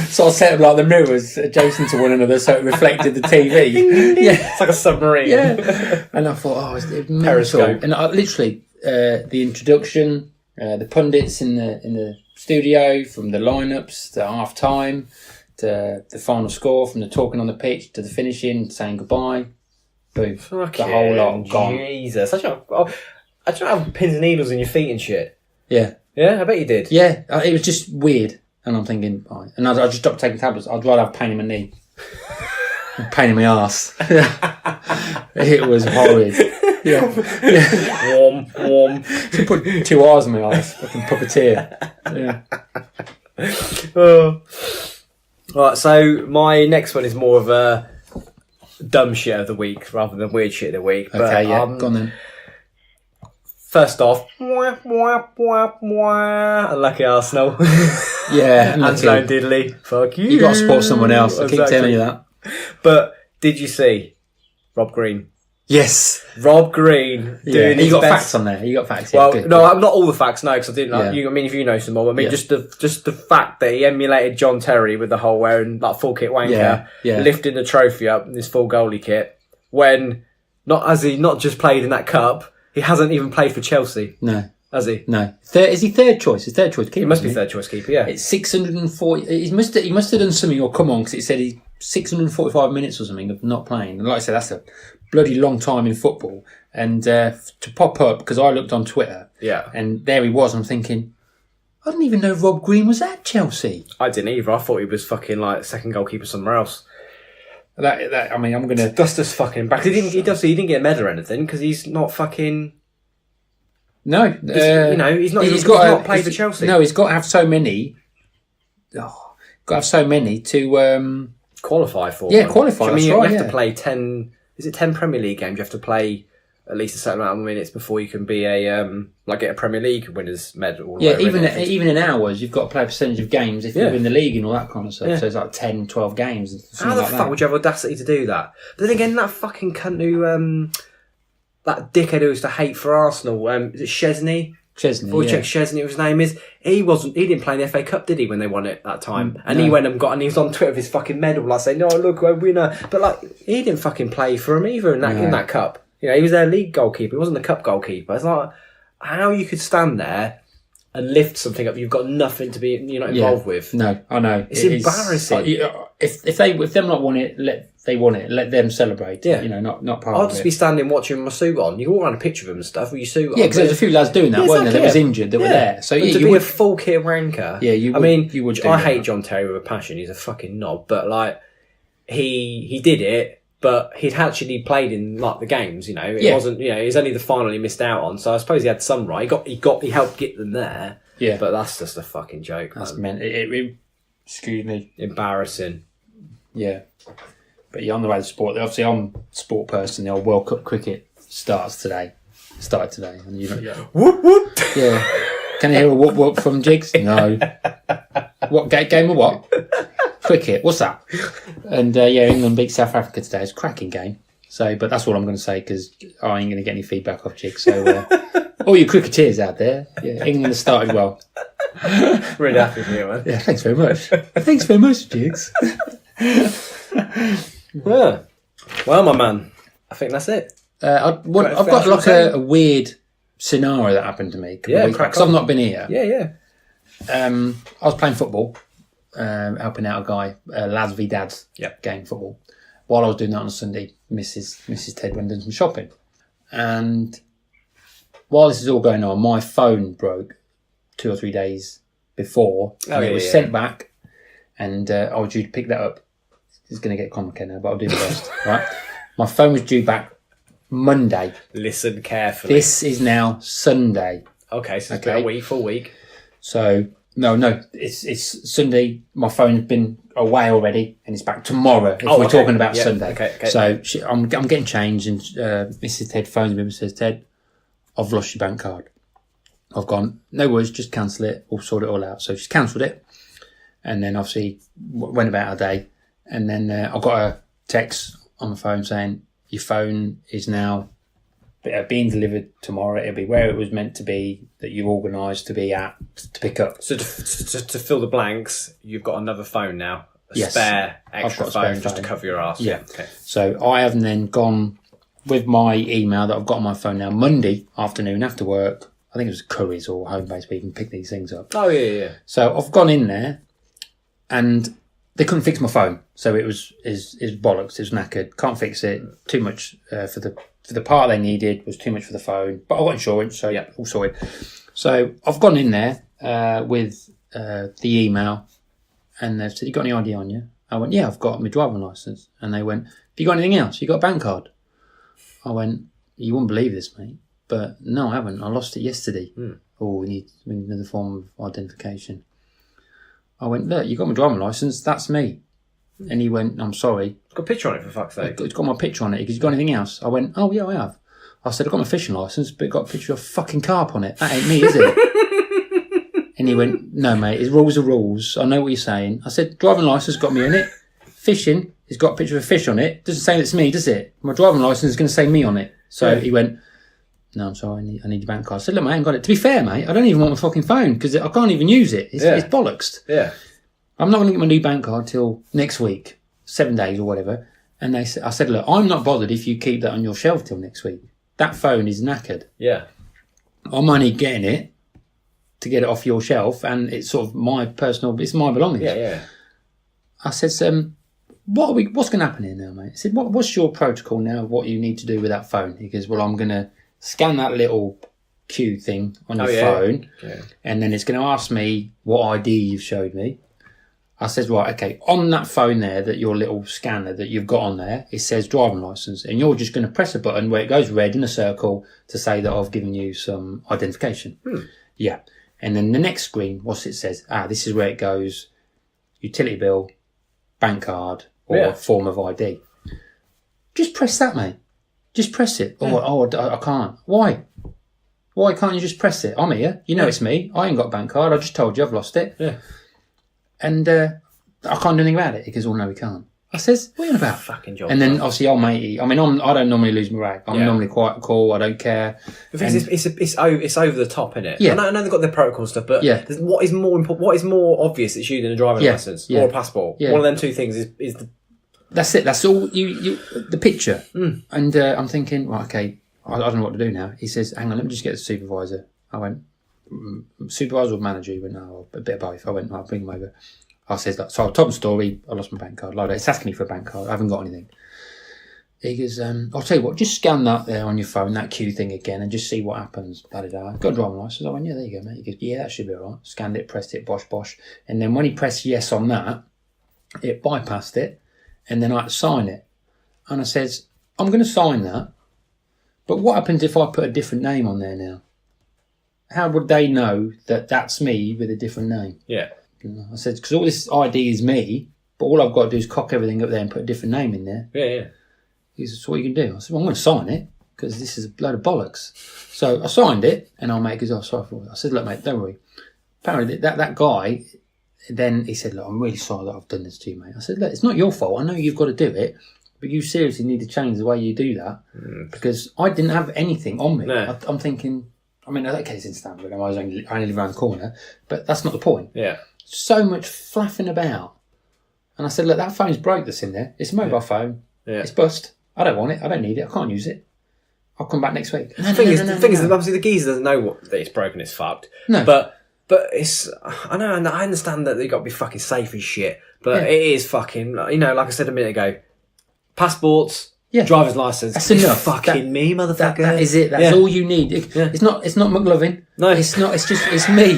So I set up like the mirrors adjacent to one another so it reflected the TV. Yeah. It's like a submarine. Yeah. And I thought, it's mental. Periscope. And I literally, the introduction, the pundits in the studio, from the lineups to half time, to the final score, from the talking on the pitch to the finishing, saying goodbye. Boom. The whole lot gone. Jesus. I don't have pins and needles in your feet and shit. Yeah. Yeah, I bet you did. Yeah, it was just weird. And I'm thinking, right. And I just stopped taking tablets. I'd rather have pain in my knee. Pain in my arse. It was horrid. Yeah. Warm. You put 2 hours in my arse. Fucking puppeteer. Yeah. Right, so my next one is more of a dumb shit of the week rather than weird shit of the week. But, Okay, yeah. Go on then. First off, unlucky Arsenal. Yeah, Angelo Diddley. Fuck you. You got to support someone else. I keep Exactly. telling you that. But did you see Rob Green? Yes. Rob Green doing his You got best. facts on there. You got facts. Well, good. no, not all the facts. No, because I didn't. Yeah. I mean, if you know some more, I mean, Yeah. just the fact that he emulated John Terry with the whole wearing like full kit wanker, lifting the trophy up in his full goalie kit, when not just played in that cup, he hasn't even played for Chelsea. No. Has he? No. Is he third choice? His third choice keeper. He must be third choice keeper. Yeah. It's 640. He must have done something or come on because it said he 645 minutes or something of not playing. And like I said, that's a bloody long time in football. And to pop up, because I looked on Twitter, and there he was. I'm thinking, I didn't even know Rob Green was at Chelsea. I didn't either. I thought he was fucking like second goalkeeper somewhere else. I mean, I'm gonna. That's just fucking back. He didn't get a medal or anything because he's not fucking. No, he's not played for Chelsea. No, he's got to have so many. Got to have so many to qualify for. Yeah, qualify. I mean, you have to play 10. Is it 10 Premier League games? You have to play at least a certain amount of minutes before you can be get a Premier League winners medal. Or yeah, even in hours, you've got to play a percentage of games if you win the league and all that kind of stuff. Yeah. So it's like 10, 12 games. How the fuck would you have audacity to do that? But then again, that fucking cunt who, that dickhead who used to hate for Arsenal, is it Chesney? Szczesny, his name is. He didn't play in the FA Cup, did he, when they won it that time? And he went and he was on Twitter with his fucking medal, like saying, "No, look, we're winner." But like, he didn't fucking play for him either in that cup. You know, he was their league goalkeeper. He wasn't the cup goalkeeper. It's like how you could stand there and lift something up you've got nothing to be involved with. No, I know. It's embarrassing. If them not won it, let them celebrate. Yeah. Not part of it. I'll just be standing watching with my suit on. You walk around a picture of him and stuff with your suit on. Yeah, because there's a few lads doing that, weren't there? That was injured, that were there. So to be a full kit ranker. Yeah, you would. I hate John Terry with a passion. He's a fucking knob, but like he did it. But he'd actually played in like the games, It wasn't, it was only the final he missed out on. So I suppose he had some right. He helped get them there. Yeah, but that's just a fucking joke. That's meant. Excuse me. Embarrassing. Yeah, but on the way to sport. Obviously, I'm a sport person. The old World Cup cricket started today, and whoop whoop. Yeah, can you hear a whoop whoop from Jiggs? No. What game of what? Cricket, what's that? And England beat South Africa today. It's a cracking game. So, but that's all I'm going to say because I ain't going to get any feedback off Jiggs. So, all you cricketers out there, England has started well. Really happy for you, man. Yeah, thanks very much. Thanks very much, Jiggs. Well, my man, I think that's it. I've got like a weird scenario that happened to me. Because I've not been here. Yeah. I was playing football. Helping out a guy, lads v dads, game football. While I was doing that on a Sunday, Mrs. Ted went and did some shopping. And while this is all going on, my phone broke 2 or 3 days before. And it was sent back, and I was due to pick that up. It's going to get complicated now, but I'll do the best. Right? My phone was due back Monday. Listen carefully. This is now Sunday. Okay, so it's been a full week. So... No, it's Sunday. My phone has been away already, and it's back tomorrow. If we're talking about Sunday. Okay. So I'm getting changed, and Mrs. Ted phones me and says, "Ted, I've lost your bank card." I've gone, "No worries, just cancel it. We'll sort it all out." So she's cancelled it, and then obviously went about a day, and then I got a text on the phone saying, "Your phone is now being delivered tomorrow. It'll be where it was meant to be, that you've organised to be at to pick up." So to fill the blanks, you've got another phone now, spare extra phone just to cover your arse. Yeah. Okay. So I have then gone with my email that I've got on my phone now. Monday afternoon after work, I think it was Curry's or Homebase where you can pick these things up. Oh yeah. So I've gone in there, and they couldn't fix my phone. So it was bollocks. It was knackered. Can't fix it. Too much for the part they needed was too much for the phone, but I got insurance, so all sorted. So I've gone in there with the email, and they've said, "You got any ID on you?" I went, "Yeah, I've got my driving licence." And they went, "Have you got anything else? You got a bank card?" I went, "You wouldn't believe this, mate, but no, I haven't. I lost it yesterday." Oh, we need another form of identification. I went, "Look, you got my driving licence. That's me." And he went, "I'm sorry." It's got a picture on it, for fuck's sake. It's got my picture on it. Because you got anything else? I went, "Oh, yeah, I have." I said, "I've got my fishing licence, but it got a picture of fucking carp on it. That ain't me, is it?" And he went, "No, mate, his rules are rules. I know what you're saying." I said, "Driving licence got me on it. Fishing, it's got a picture of a fish on it. Doesn't say it's me, does it? My driving licence is going to say me on it." So he went, "No, I'm sorry, I need your bank card." I said, "Look, mate, I ain't got it." To be fair, mate, I don't even want my fucking phone because I can't even use it. It's bollocks. Yeah. I'm not going to get my new bank card till next week. 7 days or whatever. And I said, "Look, I'm not bothered if you keep that on your shelf till next week. That phone is knackered. Yeah. I'm only getting it to get it off your shelf, and it's sort of it's my belongings." Yeah. I said, what's going to happen here now, mate?" I said, what's your protocol now of what you need to do with that phone? He goes, "Well, I'm going to scan that little Q thing on your phone, and then it's going to ask me what ID you've showed me." I said, "Right, okay, on that phone there, that your little scanner that you've got on there, it says driving licence, and you're just going to press a button where it goes red in a circle to say that I've given you some identification." Yeah. And then the next screen, what's it says? This is where it goes, utility bill, bank card, or form of ID. Just press that, mate. Just press it. I can't. Why? Why can't you just press it? I'm here. You know it's me. I ain't got a bank card. I just told you I've lost it. Yeah. And I can't do anything about it. He goes, "Oh, no, we can't." I says, what are you on about? Fucking job. And then obviously old matey, I don't normally lose my rag. I'm normally quite cool, I don't care. The thing is, it's over the top, innit? Yeah. I know they've got their protocol stuff, but what is more obvious it's you than a driving licence or a passport? One of them two things is the... That's it. That's all you the picture. And I'm thinking, right, okay, I don't know what to do now. He says, hang on, let me just get the supervisor. I went, supervisor or manager? He went, no, a bit of both. I went, I'll bring him over. I said, so I told him the story. I lost my bank card. Like, it's asking me for a bank card. I haven't got anything. He goes, I'll tell you what, just scan that there on your phone, that Q thing again, and just see what happens. Got a driving licence. I went, yeah, there you go, mate. He goes, yeah, that should be all right. Scanned it, pressed it, bosh. And then when he pressed yes on that, it bypassed it, and then I had to sign it. And I says, I'm going to sign that, but what happens if I put a different name on there now? How would they know that that's me with a different name? Yeah. I said, because all this ID is me, but all I've got to do is cock everything up there and put a different name in there. Yeah. He said, so what you can do? I said, well, I'm going to sign it because this is a load of bollocks. So I signed it, and our mate goes, oh, sorry for it. I said, look, mate, don't worry. Apparently, that guy, then he said, look, I'm really sorry that I've done this to you, mate. I said, look, it's not your fault. I know you've got to do it, but you seriously need to change the way you do that because I didn't have anything on me. No. I'm thinking, I mean, in that case, in Stanford, I only live around the corner, but that's not the point. Yeah. So much flapping about. And I said, look, that phone's broke that's in there. It's a mobile phone. Yeah. It's bust. I don't want it. I don't need it. I can't use it. I'll come back next week. The thing is, obviously the geezer doesn't know that it's broken, it's fucked. No. But it's, I know, and I understand that they've got to be fucking safe and shit, but it is fucking, like I said a minute ago, passports, driver's license. That's enough. Fucking me, motherfucker. That is it. That's all you need. It's not McLovin. No. It's not, it's me.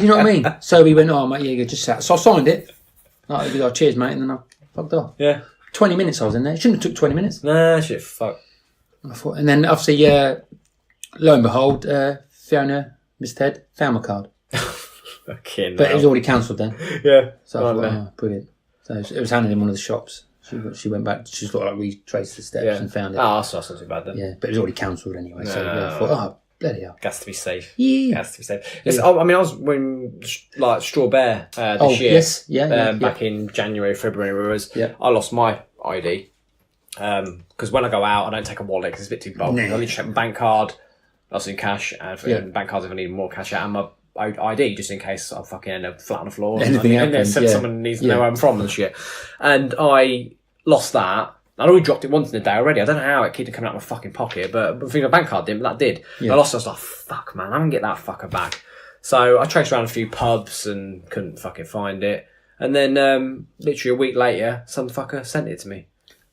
You know what I mean? So we went, oh, mate, yeah, just sat. So I signed it. Like, oh, cheers, mate, and then I fucked off. Yeah. 20 minutes I was in there. It shouldn't have took 20 minutes. Nah, shit, fuck. I thought, and then obviously, lo and behold, Fiona, Miss Ted, found my card. Fucking but it was already cancelled then. Yeah. So I thought, oh, brilliant. So it was handed in one of the shops. She went back, she sort of like retraced the steps and found it. Oh, so that's not too bad then. Yeah, but it was already cancelled anyway. So I thought, oh, bloody hell. Has to be safe. Yeah. Has to be safe. Yeah. I mean, I was when Straw Bear this year. Yes. Back in January, February, I lost my ID. Because when I go out, I don't take a wallet because it's a bit too bulky. I only check my bank card, lost in cash, and bank cards if I need more cash out, and my ID just in case I fucking end up flat on the floor. Anything happens, someone needs to know where I'm from and shit. And I lost that. I'd already dropped it once in the day already. I don't know how it kept coming out of my fucking pocket, but I think my bank card didn't, but that did. I lost it. I was like, fuck, man, I'm going to get that fucker back. So I traced around a few pubs and couldn't fucking find it. And then literally a week later, some fucker sent it to me.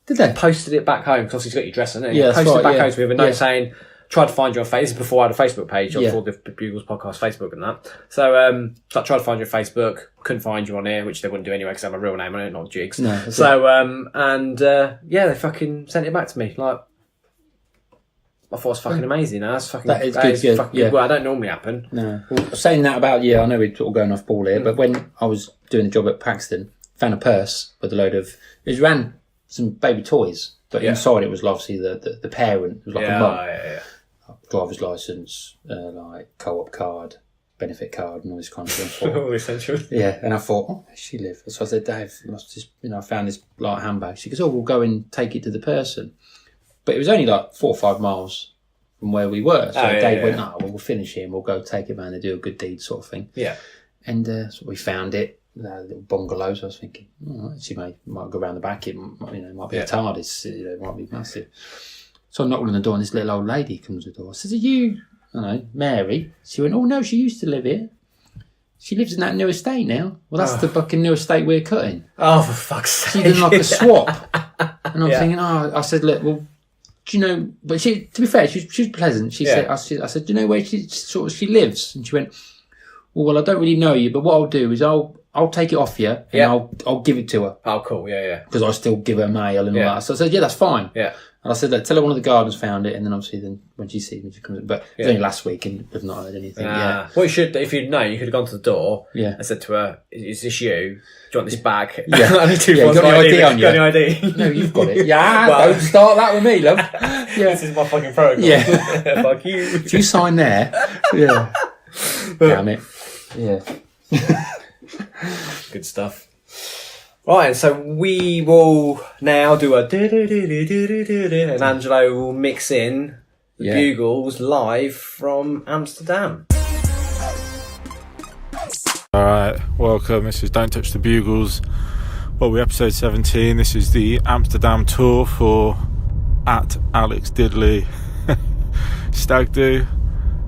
Did they? Posted it back home, because he's got your address on it. Yeah, posted it back home to me with a note saying, tried to find you on Facebook. This is before I had a Facebook page, before the Bugles podcast Facebook and that. So I tried to find you on Facebook, couldn't find you on here, which they wouldn't do anyway because I have a real name on it, not Jiggs. No, they fucking sent it back to me. Like, I thought it was fucking amazing. That's fucking, that is good. Fucking good. Well, that don't normally happen. No. Well, saying that about, I know we're sort of going off ball here, but when I was doing the job at Paxton, found a purse with a load of, it ran some baby toys, but inside it was obviously the parent, it was like a mum. Driver's licence, like co-op card, benefit card, and all this kind of thing. All essentials. Yeah, and I thought, oh, where does she live? So I said, Dave, I found this like handbag. She goes, oh, we'll go and take it to the person. But it was only like 4 or 5 miles from where we were. So Dave went, well, we'll finish here and we'll go take it around and do a good deed sort of thing. Yeah. And so we found it, little bungalows. I was thinking, she might go around the back. It might be a TARDIS. It might be massive. So I knocked on the door and this little old lady comes to the door. I says, are you, Mary? She went, oh no, she used to live here. She lives in that new estate now. Well, that's the fucking new estate we're cutting. Oh, for fuck's sake. She did like a swap. And I'm thinking, I said, look, well, do you know, but she, to be fair, she was pleasant. She said, I said, do you know where she lives? And she went, well, I don't really know you, but what I'll do is I'll take it off you and I'll give it to her. Oh, cool, yeah. Because I still give her mail and all that. So I said, that's fine. Yeah. And I said, look, tell her one of the gardeners found it, and then obviously when she sees me, she comes in. But it was only last week and we've not heard anything yet. Well, you should, if you'd known, you could have gone to the door and said to her, is this you? Do you want this bag? Yeah. I need 2 you got any ID on you? Got any ID? No, you've got it. Yeah, well, don't start that with me, love. This is my fucking protocol. Yeah. Fuck you. Do you sign there? Yeah. Damn it. Yeah. Good stuff. Right, so we will now do a do-do-do-do-do-do-do, and Angelo will mix in the Bugles live from Amsterdam. Alright, welcome. This is Don't Touch The Bugles. Well, we're episode 17. This is the Amsterdam tour for at Alex Diddley Stag Do.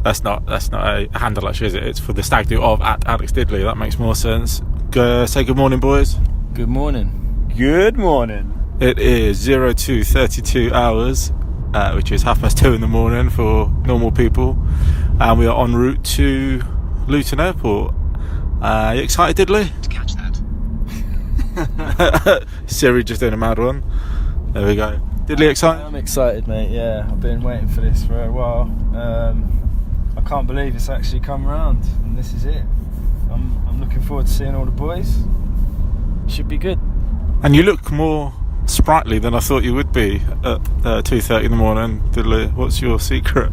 That's not a handle actually, is it? It's for the Stag Do of at Alex Diddley. That makes more sense. Say good morning, boys. Good morning. Good morning. It is 02:32 hours, which is 2:30 in the morning for normal people, and we are en route to Luton Airport. You excited, Diddley? To catch that. Siri just doing a mad one. There we go. Diddley excited? I'm excited, mate. Yeah, I've been waiting for this for a while. I can't believe it's actually come round, and this is it. I'm looking forward to seeing all the boys. Should be good. And you look more sprightly than I thought you would be at 2:30 in the morning. Diddley, what's your secret?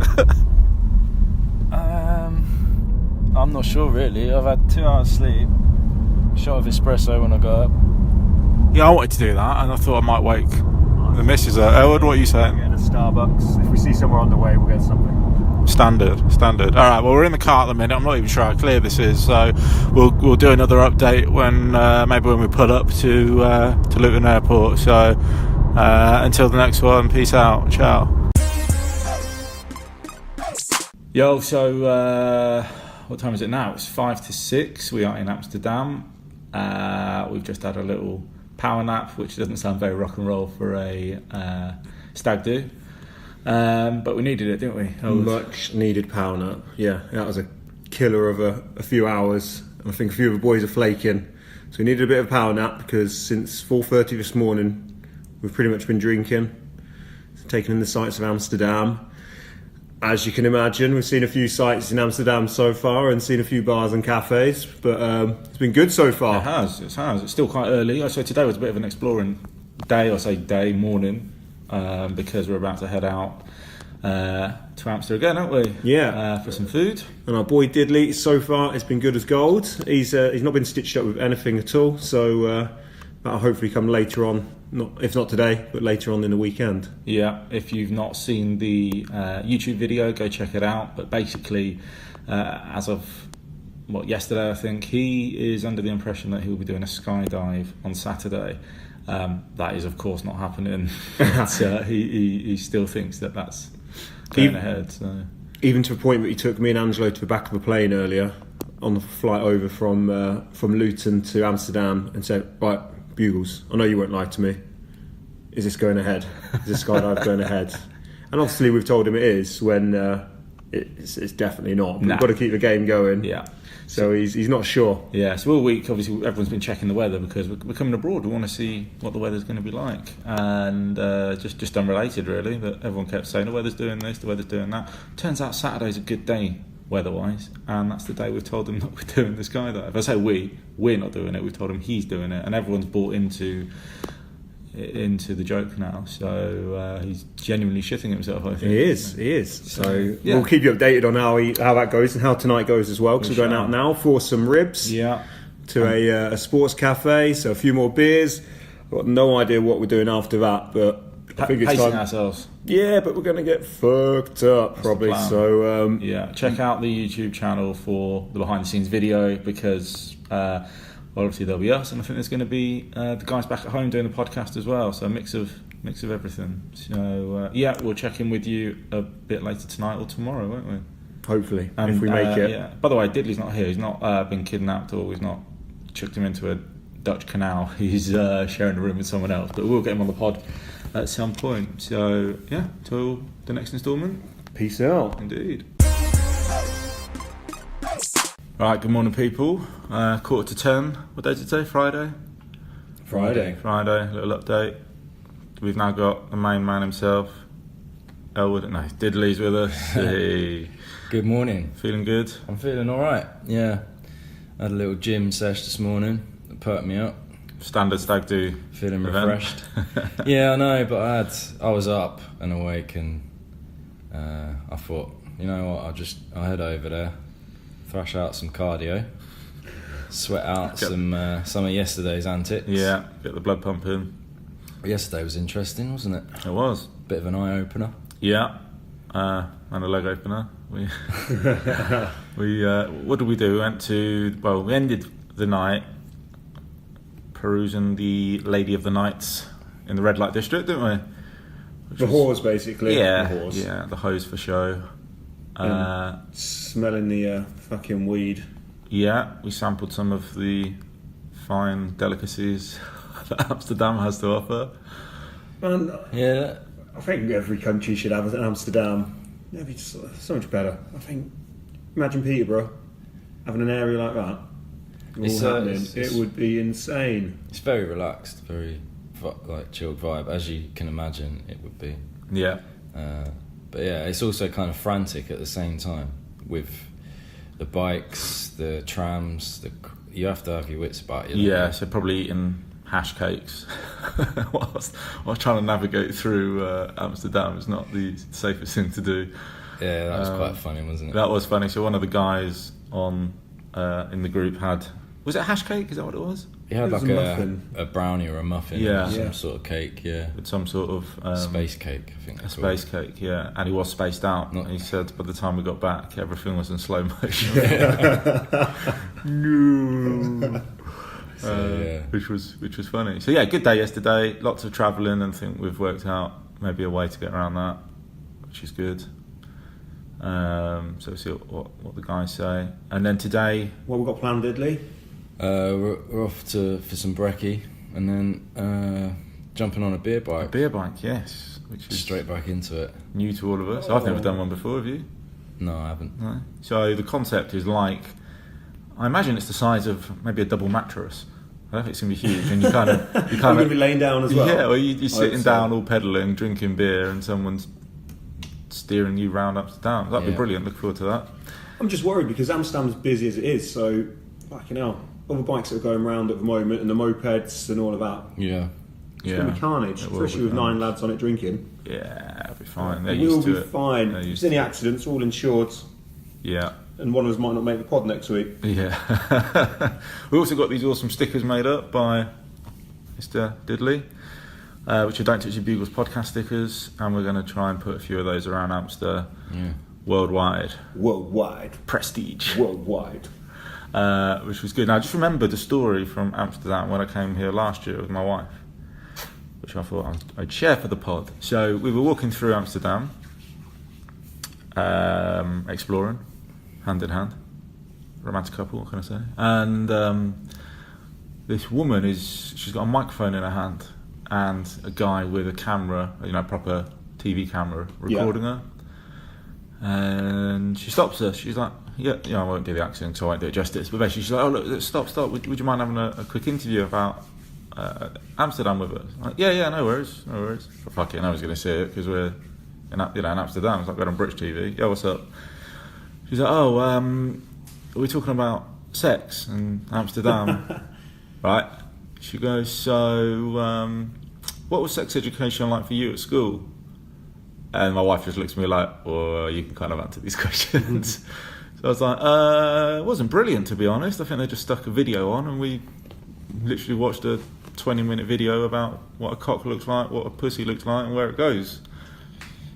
I'm not sure really. I've had 2 hours sleep, shot of espresso when I got up. Yeah, I wanted to do that, and I thought I might wake the missus up. Elwood, what are you saying? Getting a Starbucks. If we see somewhere on the way, we'll get something. Standard. Alright, well, we're in the car at the minute. I'm not even sure how clear this is, so we'll do another update when maybe when we pull up to Luton Airport. So until the next one, peace out. Ciao. Yo, so what time is it now? It's 5 to 6. We are in Amsterdam. We've just had a little power nap, which doesn't sound very rock and roll for a stag do. But we needed it, didn't we? Much needed power nap. Yeah, that was a killer of a few hours. I think a few of the boys are flaking. So we needed a bit of power nap because since 4:30 this morning, we've pretty much been drinking, taking in the sights of Amsterdam. As you can imagine, we've seen a few sights in Amsterdam so far and seen a few bars and cafes, but it's been good so far. It has. It's still quite early. So today was a bit of an exploring morning, because we're about to head out to Amsterdam again, aren't we? Yeah. For some food. And our boy Diddley, so far, it's been good as gold. He's not been stitched up with anything at all, so that'll hopefully come later on. If not today, but later on in the weekend. Yeah, if you've not seen the YouTube video, go check it out. But basically, as of yesterday, I think, he is under the impression that he'll be doing a skydive on Saturday. That is, of course, not happening. He still thinks that that's going ahead. So. Even to a point that he took me and Angelo to the back of a plane earlier on the flight over from Luton to Amsterdam and said, right, Bugles, I know you won't lie to me. Is this going ahead? Is this skydive going ahead? And obviously we've told him it is when it's definitely not. But we've got to keep the game going. Yeah. So he's not sure. Yeah, so all week, obviously, everyone's been checking the weather because we're coming abroad. We want to see what the weather's going to be like. And just unrelated, really, that everyone kept saying, the weather's doing this, the weather's doing that. Turns out Saturday's a good day weather-wise, and that's the day we've told him that we're doing the skydive. I say we're not doing it, we've told him he's doing it, and everyone's bought into the joke now, so he's genuinely shitting himself, I think. He is. So we'll keep you updated on how that goes and how tonight goes as well, because we're going out now for some ribs to a sports cafe, so a few more beers. I've got no idea what we're doing after that, but I think it's pacing time. Ourselves. Yeah, but we're going to get fucked up. That's probably. So check out the YouTube channel for the behind the scenes video, because obviously there'll be us, and I think there's going to be the guys back at home doing the podcast as well. So a mix of everything. So we'll check in with you a bit later tonight or tomorrow, won't we? Hopefully, if we make it. Yeah. By the way, Diddley's not here. He's not been kidnapped, or he's not chucked him into a Dutch canal. He's sharing a room with someone else. But we'll get him on the pod at some point. So till the next instalment. Peace out. Indeed. Right, good morning, people. 9:45. What day is it today? Friday. Little update. We've now got the main man himself, Diddley's with us. Hey. Good morning. Feeling good? I'm feeling alright, yeah. I had a little gym sesh this morning that perked me up. Standard stag do. Feeling refreshed. Yeah, I know, but I was up and awake, and I thought, you know what, I'll head over there, thrash out some cardio, sweat out some of yesterday's antics. Yeah, get the blood pumping. Yesterday was interesting, wasn't it? It was. Bit of an eye opener. Yeah, and a leg opener. We what did we do? We ended the night perusing the Lady of the Nights in the red light district, didn't we? The whores, basically. Yeah, the whores. Yeah, the hose for show. Smelling the fucking weed. Yeah, we sampled some of the fine delicacies that Amsterdam has to offer. And Yeah. I think every country should have an Amsterdam. It'd be so much better. I think. Imagine Peterborough having an area like that. It would be insane. It's very relaxed, very chilled vibe, as you can imagine it would be. Yeah. But yeah, it's also kind of frantic at the same time with the bikes, the trams. You have to have your wits about you. Yeah, so probably eating hash cakes whilst trying to navigate through Amsterdam is not the safest thing to do. Yeah, that was quite funny, wasn't it? That was funny. So one of the guys in the group was it a hash cake? Is that what it was? He had It was a brownie or a muffin, Yeah. or some Yeah. sort of cake, yeah. With some sort of Space cake, I think. a space cake, yeah. And he was spaced out. Not- And he said by the time we got back, everything was in slow motion. No. Yeah. Which was funny. So yeah, good day yesterday. Lots of travelling, and I think we've worked out maybe a way to get around that, which is good. So we'll see what the guys say. And then today, What we got planned, Italy? We're off for some brekkie, and then jumping on a beer a bike. beer bike, yes, which is Straight back into it. new to all of us. I've never done one before, have you? No, I haven't. No. So the concept is I imagine it's the size of maybe a double mattress. I don't think it's going to be huge, and you kind of I'm going to be laying down as well. Yeah, well, you're sitting so. down all pedalling, drinking beer, and someone's steering you round Amsterdam. That'd be Yeah. brilliant. Look forward to that. I'm just worried because Amsterdam's busy as it is, so fucking hell. All the bikes that are going round at the moment, and the mopeds and all of that. Yeah. It's going to be carnage, It will especially be with 9 carnage. lads on it drinking. Yeah, it'll be fine. They're We'll used to be it. fine. They're If used there's any to it. accidents, all insured, Yeah. and one of us might not make the pod next week. Yeah. We also got these awesome stickers made up by Mr. Diddley, which are Don't Touch The Bugles podcast stickers, and we're going to try and put a few of those around Amsterdam Yeah. worldwide. Worldwide. Prestige. Worldwide. Which was good. Now, I just remembered a story from Amsterdam when I came here last year with my wife, which I thought I'd share for the pod. So we were walking through Amsterdam, exploring, hand in hand, romantic couple, what can I say? And this woman she's got a microphone in her hand, and a guy with a camera, proper TV camera, recording her. And she stops her. She's like, yeah, I won't do the accent, so I won't do it justice. But basically, she's like, oh look, stop. Would you mind having a quick interview about Amsterdam with us? I'm like, yeah, no worries. But fuck it, I was going to say it because we're in Amsterdam. It's like we're on British TV. Yeah, what's up? She's like, are we talking about sex in Amsterdam? Right. She goes, so what was sex education like for you at school? And my wife just looks at me like, well, you can kind of answer these questions. So I was like, it wasn't brilliant, to be honest. I think they just stuck a video on, and we literally watched a 20-minute video about what a cock looks like, what a pussy looks like, and where it goes.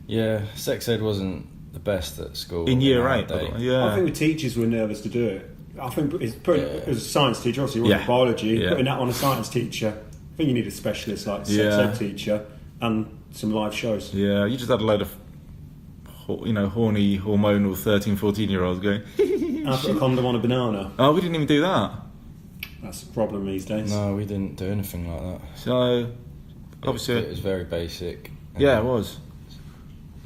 Yeah, sex ed wasn't the best at school. In year our 8, by the day. way. Yeah. I think the teachers were nervous to do it. I think as a science teacher, obviously you want Yeah. biology, Yeah. putting that on a science teacher, I think you need a specialist like sex Yeah. ed teacher and some live shows. Yeah, you just had a load of, horny, hormonal 13, 14-year-olds going, And I put a condom on a banana. oh, we didn't even do that. That's a problem these days. No, we didn't do anything like that. So, obviously... It was very basic. Yeah, it was.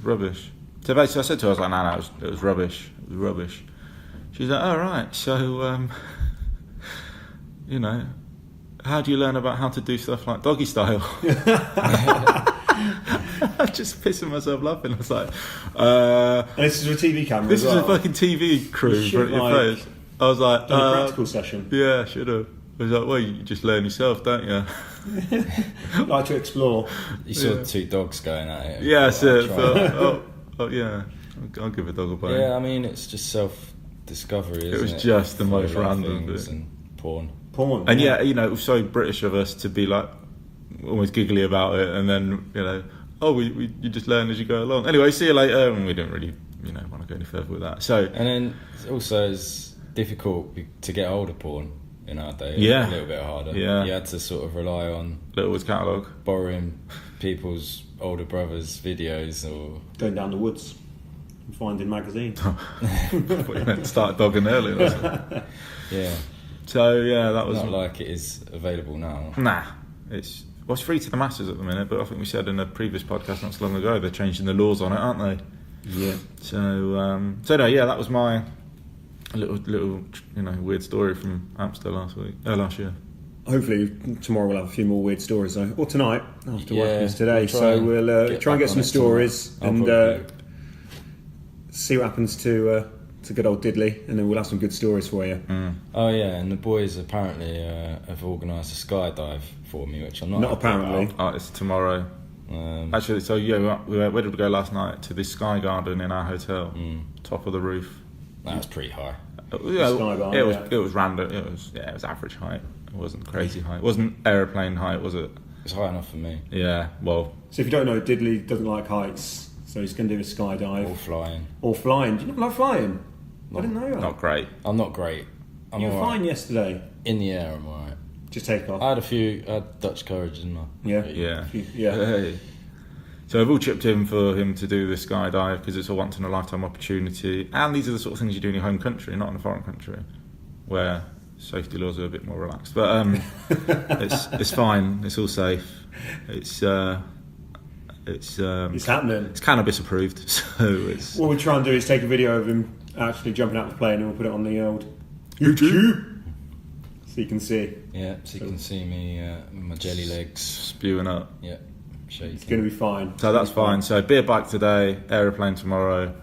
Rubbish. So basically I said to her, I was like, no, it was rubbish. It was rubbish. She's like, oh, right, so, how do you learn about how to do stuff like doggy style? I'm just pissing myself laughing. I was like, And this is a TV camera this as is well. a fucking TV crew You in should, front of your like, face. I was like, Done a practical session. yeah, should have. I was like, well, you just learn yourself, don't you? Like to explore. You saw 2 dogs going at it. Yeah, that's it. Try So, it. oh, yeah, I'll give a dog a bone. Yeah, I mean, it's just self-discovery, isn't it? was just the most Follow random things bit. and Porn. And yeah, you know, it was so British of us to be like almost giggly about it, and then, you know, you just learn as you go along. Anyway, see you later, and we didn't really, you know, want to go any further with that. So, and then also it's difficult to get hold of porn in our day. Yeah. A little bit harder. Yeah. You had to sort of rely on Littlewood's catalogue, borrowing people's older brothers' videos, or Going down the woods and finding magazines. start dogging early. Wasn't it? yeah. So yeah, that was Not like it is available now. Nah, it's free to the masses at the minute, but I think we said in a previous podcast not so long ago they're changing the laws on it, aren't they? Yeah. So no, yeah, that was my little you know, weird story from Amsterdam last year. Hopefully tomorrow we'll have a few more weird stories though, or tonight after Yeah, working today. we'll try So and we'll try and get back some on it stories tomorrow. and see what happens to good old Diddley, and then we'll have some good stories for you. Oh yeah, and the boys apparently have organised a skydive for me, which I'm not. Not happy apparently. about. It's tomorrow. Actually, so yeah, where did we go last night? To the Sky Garden in our hotel, top of the roof. That's pretty high. Yeah, Sky Garden, it was yeah. it was random. It was average height. It wasn't crazy height. It wasn't aeroplane height, was it? It's high enough for me. Yeah. Well, So if you don't know, Diddley doesn't like heights, so he's going to do a skydive Or flying. or flying. Do you not like flying? I didn't know that. not great. I'm not great. I'm You were alright. fine yesterday. In the air, I'm alright. Just take off. I had Dutch courage, didn't I? Yeah. Yeah. Yeah. Hey. So we've all chipped in for him to do the skydive because it's a once in a lifetime opportunity, and these are the sort of things you do in your home country, not in a foreign country, where safety laws are a bit more relaxed. But it's fine. It's all safe. It's happening. It's cannabis approved, so it's What we'll try and do is take a video of him actually jumping out of the plane, and we'll put it on the old YouTube, so you can see. Yeah, so you can see me with my jelly legs. spewing up. Yeah, shaking. It's going to be fine. So that's fine. So beer bike today, aeroplane tomorrow,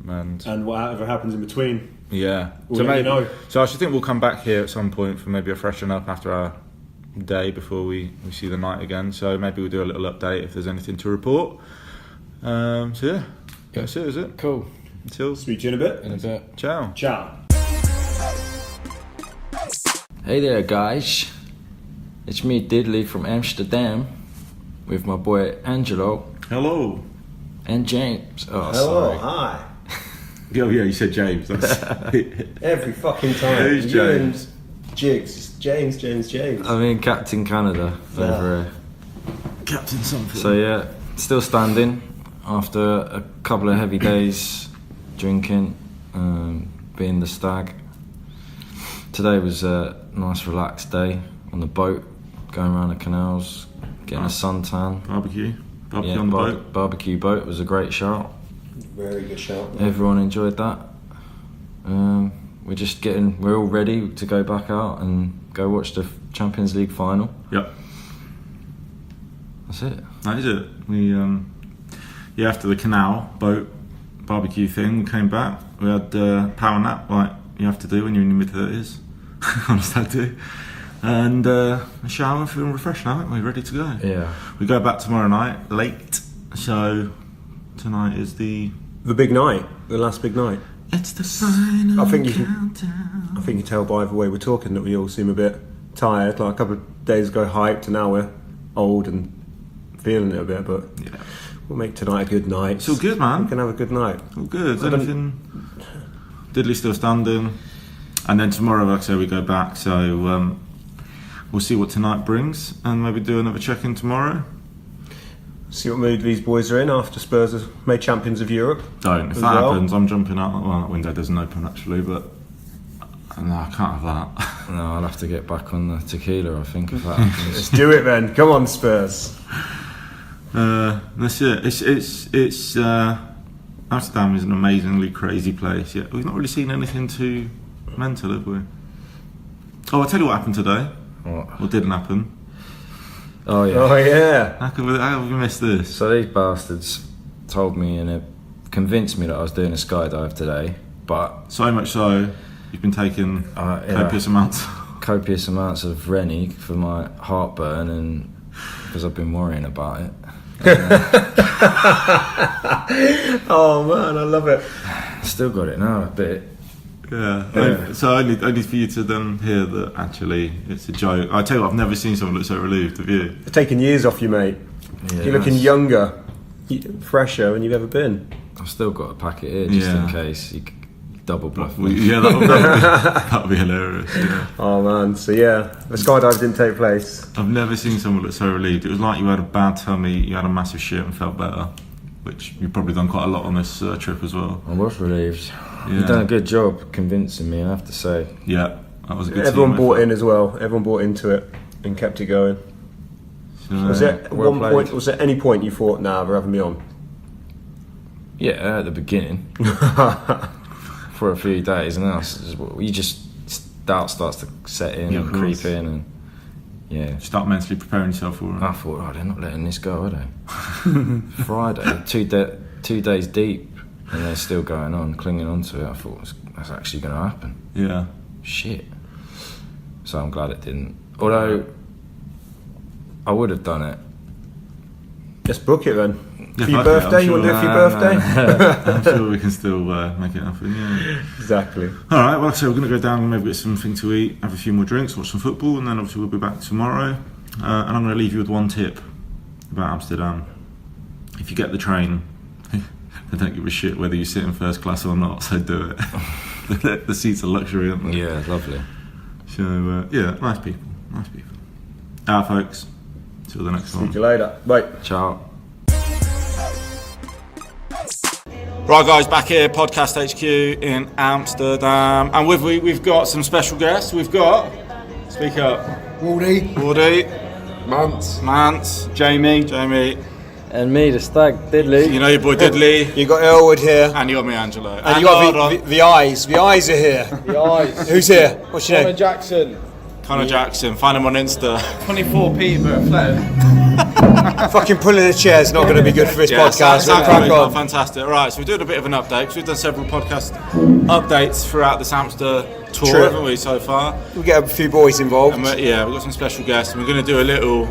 and whatever happens in between, yeah. we'll let you know. So I should think we'll come back here at some point for maybe a freshen up after our day before we see the night again. So maybe we'll do a little update if there's anything to report. So yeah, that's it, is it? Cool. Until Speak to you in a bit. In a bit. ciao. Ciao. Hey there, guys. It's me, Diddley, from Amsterdam, with my boy Angelo Hello. and James. Oh, Hello, sorry. hi. Oh yeah, you said James. Every fucking time. Who's You James? and Jiggs. James. I mean, Captain Canada over here. Captain something. So yeah, still standing after a couple of heavy days drinking, being the stag. Today was a nice relaxed day on the boat, going around the canals, getting a suntan. Barbecue Yeah, on the boat. barbecue boat was a great shout. Very good shout. Everyone enjoyed that. We're all ready to go back out and go watch the Champions League final. Yep. That's it. That is it. We after the canal boat barbecue thing, we came back. We had power nap like you have to do when you're in your mid-30s on a stag do, and a shower, feeling refreshed now, aren't we? Ready to go. Yeah. We go back tomorrow night late, so tonight is the The big night. The last big night. it's the final I think you can- countdown. I think you tell by the way we're talking that we all seem a bit tired. Like a couple of days ago hyped, and now we're old and feeling it a bit, but Yeah. we'll make tonight a good night. It's all good, man. We can have a good night. All good. I don't- Anything? Diddley still standing, and then tomorrow, like I say, we go back. So we'll see what tonight brings, and maybe do another check-in tomorrow. See what mood these boys are in after Spurs are made champions of Europe. Don't. If As that well. happens, I'm jumping out. Well, that window doesn't open actually, but no, I can't have that. No, I'll have to get back on the tequila, I think, if that happens. Let's do it then. Come on, Spurs. That's it. It's Amsterdam is an amazingly crazy place. Yeah, we've not really seen anything too mental, have we? Oh, I'll tell you what happened today. What? Or didn't happen. Oh, yeah. Oh yeah. How have we missed this? So these bastards told me and convinced me that I was doing a skydive today, but So much so, you've been taking yeah. copious amounts. copious amounts of Rennie for my heartburn and because I've been worrying about it. Oh man, I love it. Still got it now a bit. Yeah. So only for you to then hear that actually it's a joke. I tell you what, I've never seen someone look so relieved. Have you? It's taking years off you, mate. Yeah, You're looking younger, fresher than you've ever been. I've still got a packet here just in case you could double bluff me. Yeah, that'd be hilarious. Yeah. Oh man, so yeah, the skydive didn't take place. I've never seen someone look so relieved. It was like you had a bad tummy, you had a massive shit and felt better, which you've probably done quite a lot on this trip as well. I was relieved. Yeah. You've done a good job convincing me, I have to say. Yeah, that was a good Everyone team bought effort. in as well. Everyone bought into it and kept it going. So, Was there at well one played. point? Was there any point you thought, nah, we're having me on? Yeah, at the beginning. For a few days, and then you just doubt starts to set in Yeah, of and creep course. in, and start mentally preparing yourself for it. I thought, oh, they're not letting this go, are they? Friday, 2 days deep, and they're still going on, clinging on to it. I thought that's actually going to happen. Yeah. Shit. So I'm glad it didn't. Although I would have done it. Just book it then. Yeah, For your fuck it, I'm birthday, you want to do it for your birthday? I'm sure we can still make it happen, yeah. Exactly. Alright, well, so we're going to go down and maybe get something to eat, have a few more drinks, watch some football, and then obviously we'll be back tomorrow. And I'm going to leave you with one tip about Amsterdam. If you get the train, they don't give a shit whether you sit in first class or not, so do it. The seats are luxury, aren't they? Yeah, lovely. So, yeah, nice people. Alright, folks. Till the next one. See you later. Bye. Ciao. Right, guys, back here, Podcast HQ in Amsterdam, and we've got some special guests. We've got, speak up, Wardy, Mance, Jamie, And me, the stag, Diddley. you know your boy Diddley, You got Elwood here, and you got me, Angelo, and you got the eyes. The eyes are here. The eyes. Who's here? What's your name? Jackson. Connor Jackson. Find him on Insta. 24 Peterborough Flair. Fucking pulling the chair's not going to be good for this podcast. We'll Exactly. crack on. Fantastic. Right, so we're doing a bit of an update because we've done several podcast updates throughout this Amsterdam tour, True. haven't we, so far? We'll get a few boys involved. And we've got some special guests, and we're going to do a little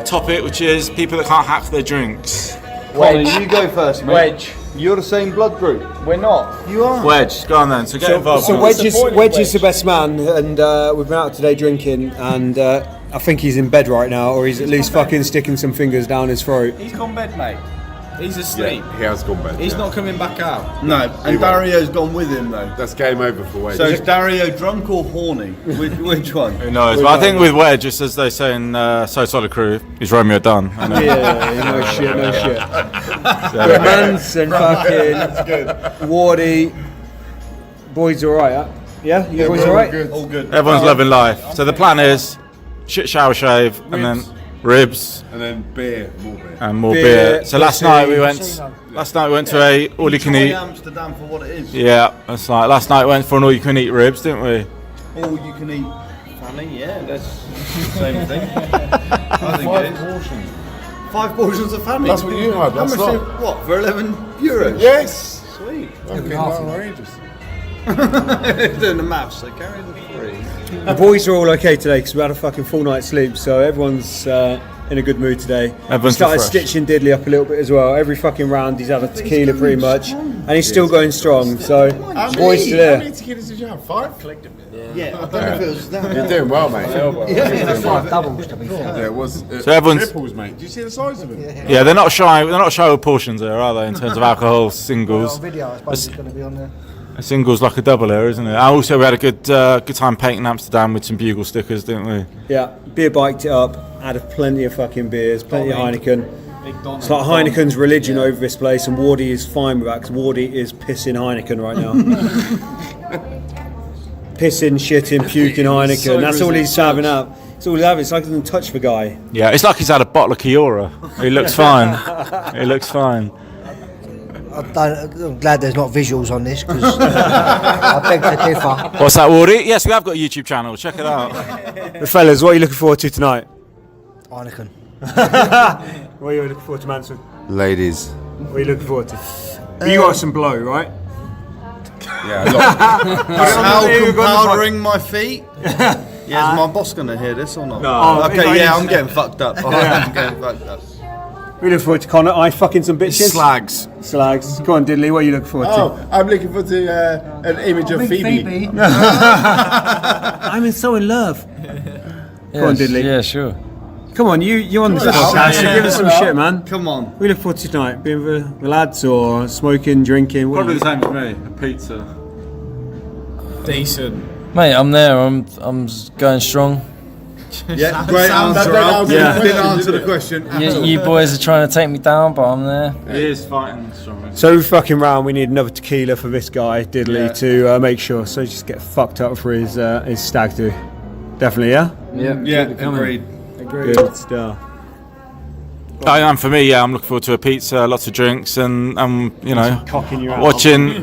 topic, which is people that can't hack their drinks. Wedge. You go first, mate. Wedge. You're the same blood group. We're not. You are. Wedge, go on then. So get involved. So What's Wedge the point of is Wedge? the best man, and we've been out today drinking, and I think he's in bed right now, or he's at least fucking sticking some fingers down his throat. He's gone bed, mate. He's asleep. He has gone back. He's not coming back out. No, and Dario's gone with him though. That's game over for Wade. So is Dario drunk or horny? Which one? Who knows? But I think with Wedge, just as they say in So Solid Crew, he's Romeo Dunn. Yeah, no shit. Mance and fucking Wardy. Boys alright, huh? Yeah? You boys alright? All good. Everyone's loving life. So the plan is shit shower shave and then ribs and then beer, more beer. and more Beer, beer. So last pussy. night we went to a all you can Enjoy eat. Amsterdam for what it is. Yeah, that's right. Last night we went for an all you can eat ribs, didn't we? All you can eat. Funny, yeah, that's the same thing. I think it is. Portions. 5 portions of family. That's what you had How last much? night. What, for 11 euros? Yes. Sweet. Okay, outrageous. Doing the maths, so carry the 3. The boys are all okay today because we had a fucking full night's sleep, so everyone's in a good mood today. Everyone's Started refreshed. stitching Diddley up a little bit as well. Every fucking round he's had a tequila pretty much, and he's still going strong. So boys still How there. many tequilas did you have? 5? Yeah, I don't know if it was that. You're doing well, mate. Yeah, 5 doubles to be fair. Yeah, it was. So everyone's- triples, mate. Do you see the size of it? Yeah, they're not shy. They're not shy with portions there, are they? In terms of alcohol singles, On video, I suppose it's going to be on there. a single's like a double here, isn't it? And also we had a good time painting Amsterdam with some bugle stickers, didn't we? Yeah, beer biked it up. Had plenty of fucking beers, plenty of Heineken. It's like Heineken's religion over this place, and Wardy is fine with that because Wardy is pissing Heineken right now. Pissing, shitting, puking Heineken. That's all he's having up. That's all he's having. It's like he doesn't touch the guy. Yeah, it's like he's had a bottle of Kiora. He looks fine. He looks fine. I'm glad there's not visuals on this because I beg to differ. What's that, Wardy? Yes, we have got a YouTube channel. Check it out. But fellas, what are you looking forward to tonight? Heineken. What are you looking forward to, Manson? Ladies. What are you looking forward to? You got some blow, right? Yeah, a lot. Talcum powdering my feet. Yeah, is my boss going to hear this or not? No. Okay, yeah, I'm getting fucked up. I'm getting fucked up. We look forward to Connor. I fucking some bitches. Slags. Come on, Diddley. What are you looking forward to? I'm looking forward to an image of Phoebe. I'm so in love. Come on, Diddley. Yeah, sure. Come on, you're on this podcast, so give us some shit, man. Come on. We look forward to tonight, being with the lads or smoking, drinking. Probably the same as me. A pizza. Decent. Mate, I'm there. I'm going strong. Yeah, great answer. Didn't answer the question. You boys are trying to take me down, but I'm there. He is fighting strong. So fucking round, we need another tequila for this guy, Diddley, to make sure. So just get fucked up for his stag do. Definitely, yeah? Yeah, agreed. Good stuff. And for me, I'm looking forward to a pizza, lots of drinks, and you know, Cocking your ass. watching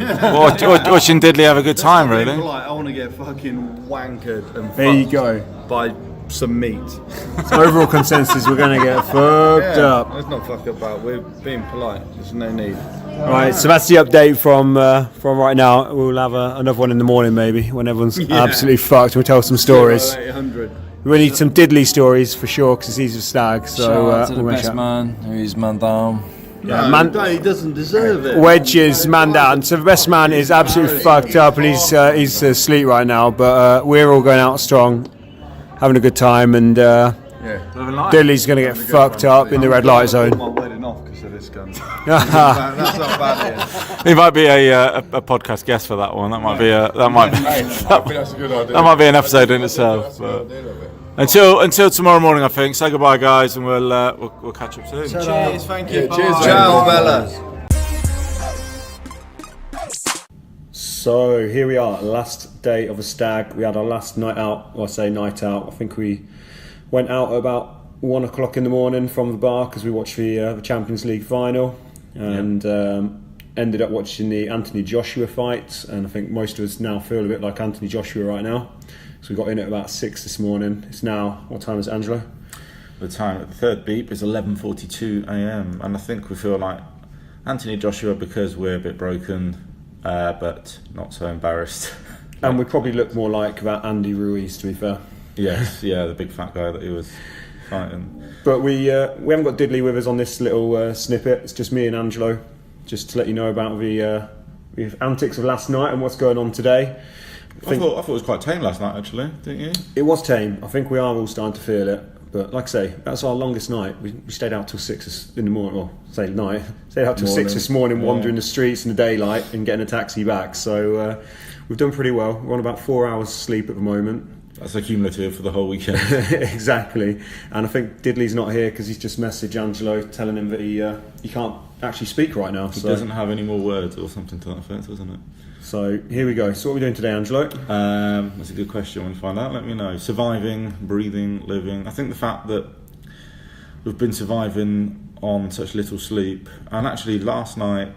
Diddley have a good time. Really. I want to get fucking wankered and There you fucked go. by some meat. So overall consensus, we're going to get fucked up. Let's not fuck about. We're being polite. There's no need. Right, so that's the update from right now. We'll have another one in the morning maybe, when everyone's absolutely fucked. We'll tell some stories. 800. We need some Diddley stories for sure, because he's a stag. So Shout out to the we'll best man, who's man down. man, No, he doesn't deserve it. Wedge is man down. So the best man is absolutely fucked up, and he's asleep right now. But we're all going out strong, having a good time, and Diddley's going to get fucked up in the red light zone. My wedding off because of this gun. That's not bad. He might be a podcast guest for that one. That might be that's a good idea. that might be an episode in itself. But until tomorrow morning, I think. Say goodbye, guys, and we'll catch up soon. Cheers, thank you. Cheers, Ciao, Bella. So here we are, last day of a stag. We had our last night out. Well, I say night out. I think we went out at about 1 o'clock in the morning from the bar because we watched the Champions League final, and ended up watching the Anthony Joshua fight. And I think most of us now feel a bit like Anthony Joshua right now. So we got in at about 6 this morning. It's now, what time is it, Angelo? The time at the third beep is 11:42 a.m. and I think we feel like Anthony Joshua because we're a bit broken, but not so embarrassed. And we probably look more like that Andy Ruiz, to be fair. Yes, the big fat guy that he was fighting. But we haven't got Diddley with us on this little snippet. It's just me and Angelo, just to let you know about the antics of last night and what's going on today. I thought it was quite tame last night, actually, didn't you? It was tame. I think we are all starting to feel it. But like I say, that's our longest night. We stayed out till 6 in the morning. Well, say night. Stayed out till 6 this morning, wandering the streets in the daylight and getting a taxi back. So we've done pretty well. We're on about 4 hours sleep at the moment. That's accumulative for the whole weekend. Exactly. And I think Diddley's not here because he's just messaged Angelo telling him that he can't actually speak right now. He doesn't have any more words or something to that effect, doesn't it? So here we go. So what are we doing today, Angelo? That's a good question. When you find out, let me know. Surviving, breathing, living. I think the fact that we've been surviving on such little sleep, and actually last night,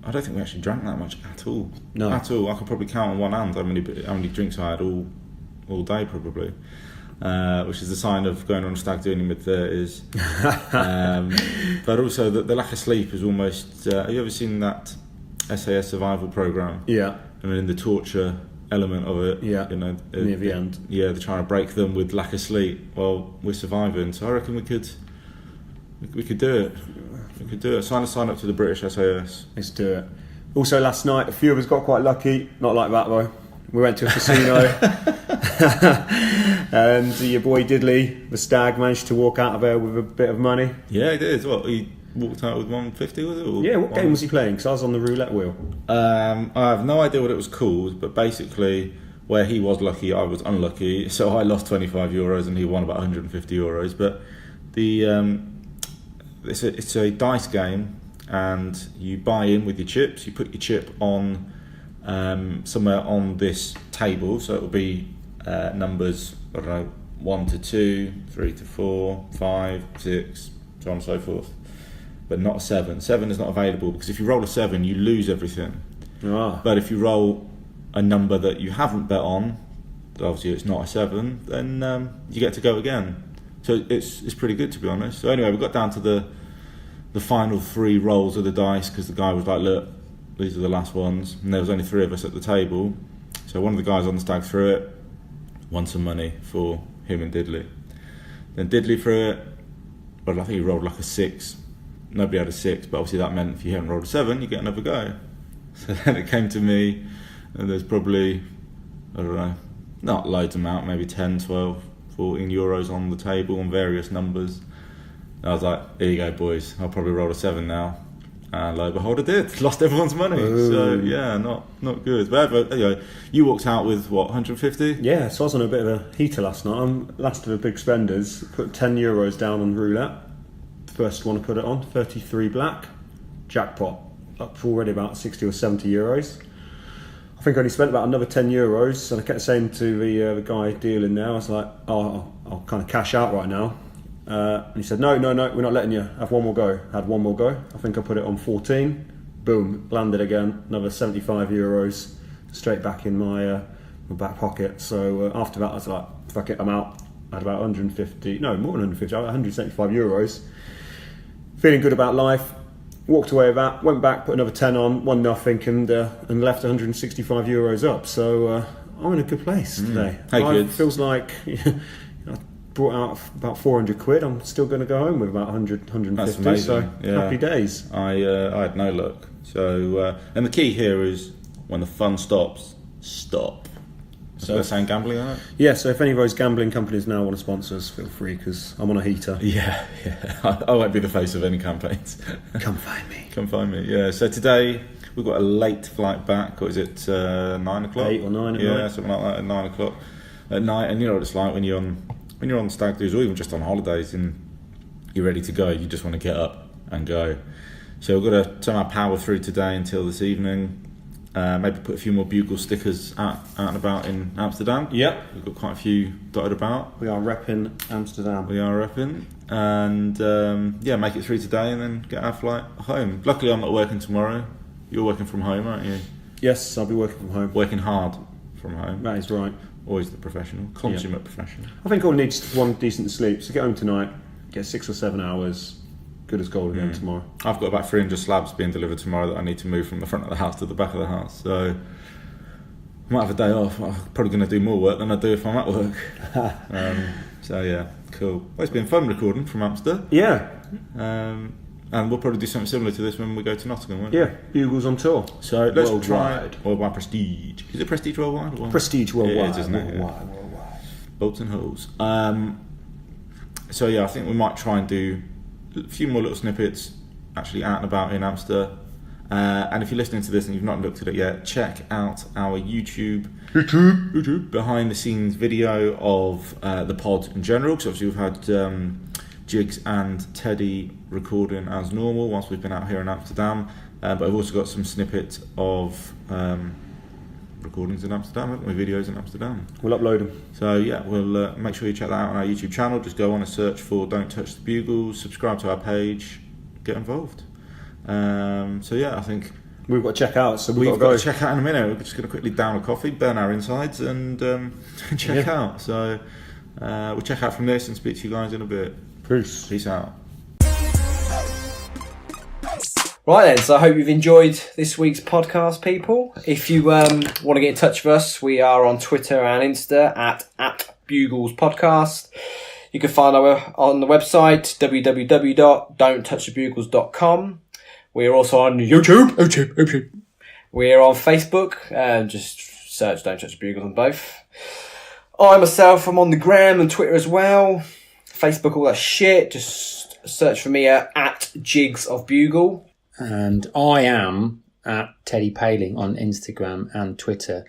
I don't think we actually drank that much at all. No. At all. I could probably count on one hand how many drinks I had all day probably, which is a sign of going on a stag do in your mid-30s. But also the lack of sleep is almost... have you ever seen that SAS survival program? Yeah. I mean, the torture element of it. Yeah. You know, near the end. Yeah, they're trying to break them with lack of sleep. Well, we're surviving, so I reckon we could do it. We could do it. Sign up to the British SAS. Let's do it. Also, last night, a few of us got quite lucky. Not like that though. We went to a casino, and your boy Diddley, the stag, managed to walk out of there with a bit of money. Yeah, he did. What, he walked out with 150, was it? Or yeah, what game was he playing? Because I was on the roulette wheel. I have no idea what it was called, but basically, where he was lucky, I was unlucky. So I lost €25 and he won about €150. But it's a dice game, and you buy in with your chips. You put your chip on somewhere on this table, so it'll be numbers, I don't know, 1 to 2, 3 to 4, 5, 6, so on and so forth. But not a 7. 7 is not available because if you roll a 7, you lose everything. Ah. But if you roll a number that you haven't bet on, obviously it's not a 7, then you get to go again. So it's pretty good, to be honest. So anyway, we got down to the final 3 rolls of the dice because the guy was like, look, these are the last ones, and there was only 3 of us at the table. So one of the guys on the stag threw it, won some money for him and Diddley. Then Diddley threw it, but I think he rolled like a 6, nobody had a 6, but obviously that meant if you hadn't rolled a 7, you get another go. So then it came to me, and there's probably, I don't know, not loads amount, maybe 10, 12, 14 euros on the table on various numbers. And I was like, here you go, boys, I'll probably roll a 7 now. And lo and behold, I did. Lost everyone's money. Ooh. So yeah, not good. But anyway, you walked out with what, 150? Yeah, so I was on a bit of a heater last night. I'm last of the big spenders. Put 10 euros down on roulette. First one to put it on, 33 black. Jackpot. Up already about 60 or 70 euros. I think I only spent about another 10 euros. And I kept saying to the guy dealing there, I was like, oh, I'll kind of cash out right now. And he said, no, we're not letting you. Have one more go. Had one more go. I think I put it on 14. Boom, landed again. Another 75 euros straight back in my back pocket. So after that, I was like, fuck it, I'm out. I had about 150, no, more than 150, 175 euros. Feeling good about life. Walked away with that, went back, put another 10 on, 1-0, and left 165 euros up. So I'm in a good place today. Hey, It feels like I brought out about 400 quid. I'm still going to go home with about 100, 150. That's amazing. So Yeah. happy days. I had no luck. So and the key here is when the fun stops, stop. So they're saying gambling on it? Yeah, so if any of those gambling companies now want to sponsor us, feel free, because I'm on a heater. Yeah. I won't be the face of any campaigns. Come find me. Come find me. Yeah. So today we've got a late flight back. Or is it 9 o'clock? 8 or 9 at yeah, night. something like that at 9 o'clock at night. And you know what it's like when you're on stag do's or even just on holidays and you're ready to go. You just want to get up and go. So we've got to somehow power through today until this evening. Maybe put a few more bugle stickers out and about in Amsterdam. Yep. We've got quite a few dotted about. We are repping Amsterdam. We are repping. And make it through today and then get our flight home. Luckily I'm not working tomorrow. You're working from home, aren't you? Yes, I'll be working from home. Working hard from home. That is right. Always the professional. Consummate professional. I think all needs is one decent sleep. So get home tonight, get 6 or 7 hours. Good as gold again tomorrow. I've got about 300 slabs being delivered tomorrow that I need to move from the front of the house to the back of the house. So I might have a day off. I'm probably going to do more work than I do if I'm at work. So yeah, cool. Well, it's been fun recording from Amsterdam. Yeah. And we'll probably do something similar to this when we go to Nottingham, won't we? Yeah, Bugles on tour. So let's Worldwide. try Worldwide Prestige. Is it Prestige Worldwide? Or? Prestige Worldwide. It is, isn't it? Worldwide. Bolts and holes. So yeah, I think we might try and do a few more little snippets actually out and about in Amsterdam. And if you're listening to this and you've not looked at it yet, check out our YouTube behind the scenes video of the pod in general, because obviously we've had Jiggs and Teddy recording as normal whilst we've been out here in Amsterdam, but I've also got some snippets of recordings in Amsterdam, haven't we? Videos in Amsterdam. We'll upload them. So yeah, we'll make sure you check that out on our YouTube channel. Just go on and search for Don't Touch The Bugles, subscribe to our page, get involved. So yeah, I think we've got to check out. So we've got to check out in a minute. We're just going to quickly down a coffee, burn our insides, and check out. So we'll check out from this and speak to you guys in a bit. Peace out. Right then, so I hope you've enjoyed this week's podcast, people. If you want to get in touch with us, we are on Twitter and Insta at Bugles Podcast. You can find our on the website www.don'ttouchthebugles.com. We're also on YouTube. We're on Facebook. Just search Don't Touch The Bugles on both. I myself am on the gram and Twitter as well. Facebook, all that shit. Just search for me at Jiggs of Bugle. And I am at Teddy Paling on Instagram and Twitter.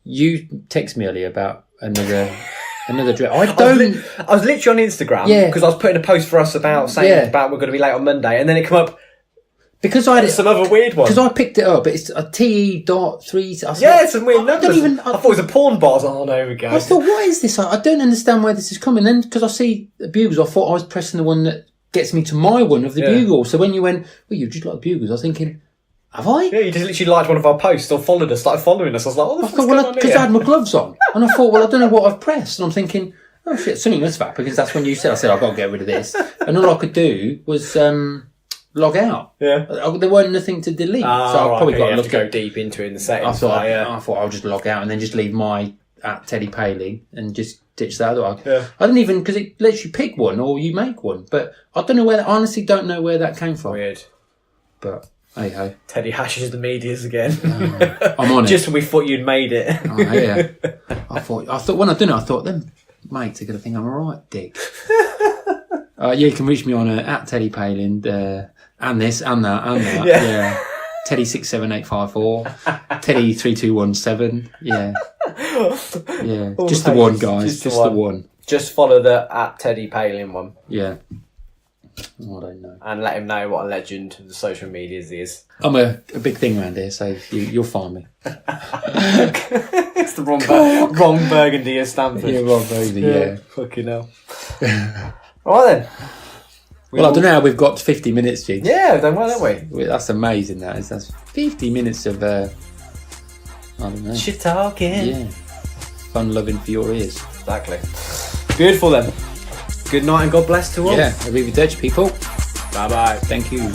You text me earlier about another dress. I was literally on Instagram because I was putting a post for us about saying about we're going to be late on Monday, and then it came up because I had some other weird one. Because I picked it up, it's a TE.3. Yeah, some weird numbers. I thought it was a porn bar. Oh, no, here we go. I thought, what is this? I don't understand where this is coming. Then because I see the Bugles, I thought I was pressing the one that gets me to my one of the Bugle. So when you went, well, you just like the Bugles, I was thinking, have I? Yeah, you just literally liked one of our posts or followed us, started following us. I was like, what the fuck's going on here? Because I had my gloves on. And I thought, well, I don't know what I've pressed. And I'm thinking, oh shit, something must have happened, because that's when you said, I've got to get rid of this. And all I could do was log out. Yeah. There weren't nothing to delete. So I've probably got to go deep into it in the settings. I thought I'll just log out and then just leave my at Teddy Palin and just ditch that other one. Yeah. I didn't even, because it lets you pick one or you make one. But I don't know where, I honestly don't know where that came from. Weird. But hey ho. Teddy hashes the medias again. I'm on it. Just when we thought you'd made it. Oh, yeah. I thought when I done it, I thought them mates are going to think I'm a right dick. You can reach me on at Teddy Palin, and this, and that, and that. Yeah. Teddy67854, Teddy3217. Yeah. Yeah. All Just the pages, one, guys. Just the one. Just follow the at Teddy Palin one. Yeah. Oh, I don't know. And let him know what a legend of the social medias is. I'm a big thing around here, so you'll find me. It's the wrong Burgundy of Stanford. Yeah, Ron Burgundy, yeah. Fucking hell. Alright then. Well, I don't know how we've got to 50 minutes, Jiggs. Yeah, done well, haven't we? That's amazing, that's 50 minutes of, I don't know. Shit talking. Yeah. Fun loving for your ears. Exactly. Beautiful then. Good night and God bless to all. Yeah, arrivederci, people. Bye bye. Thank you.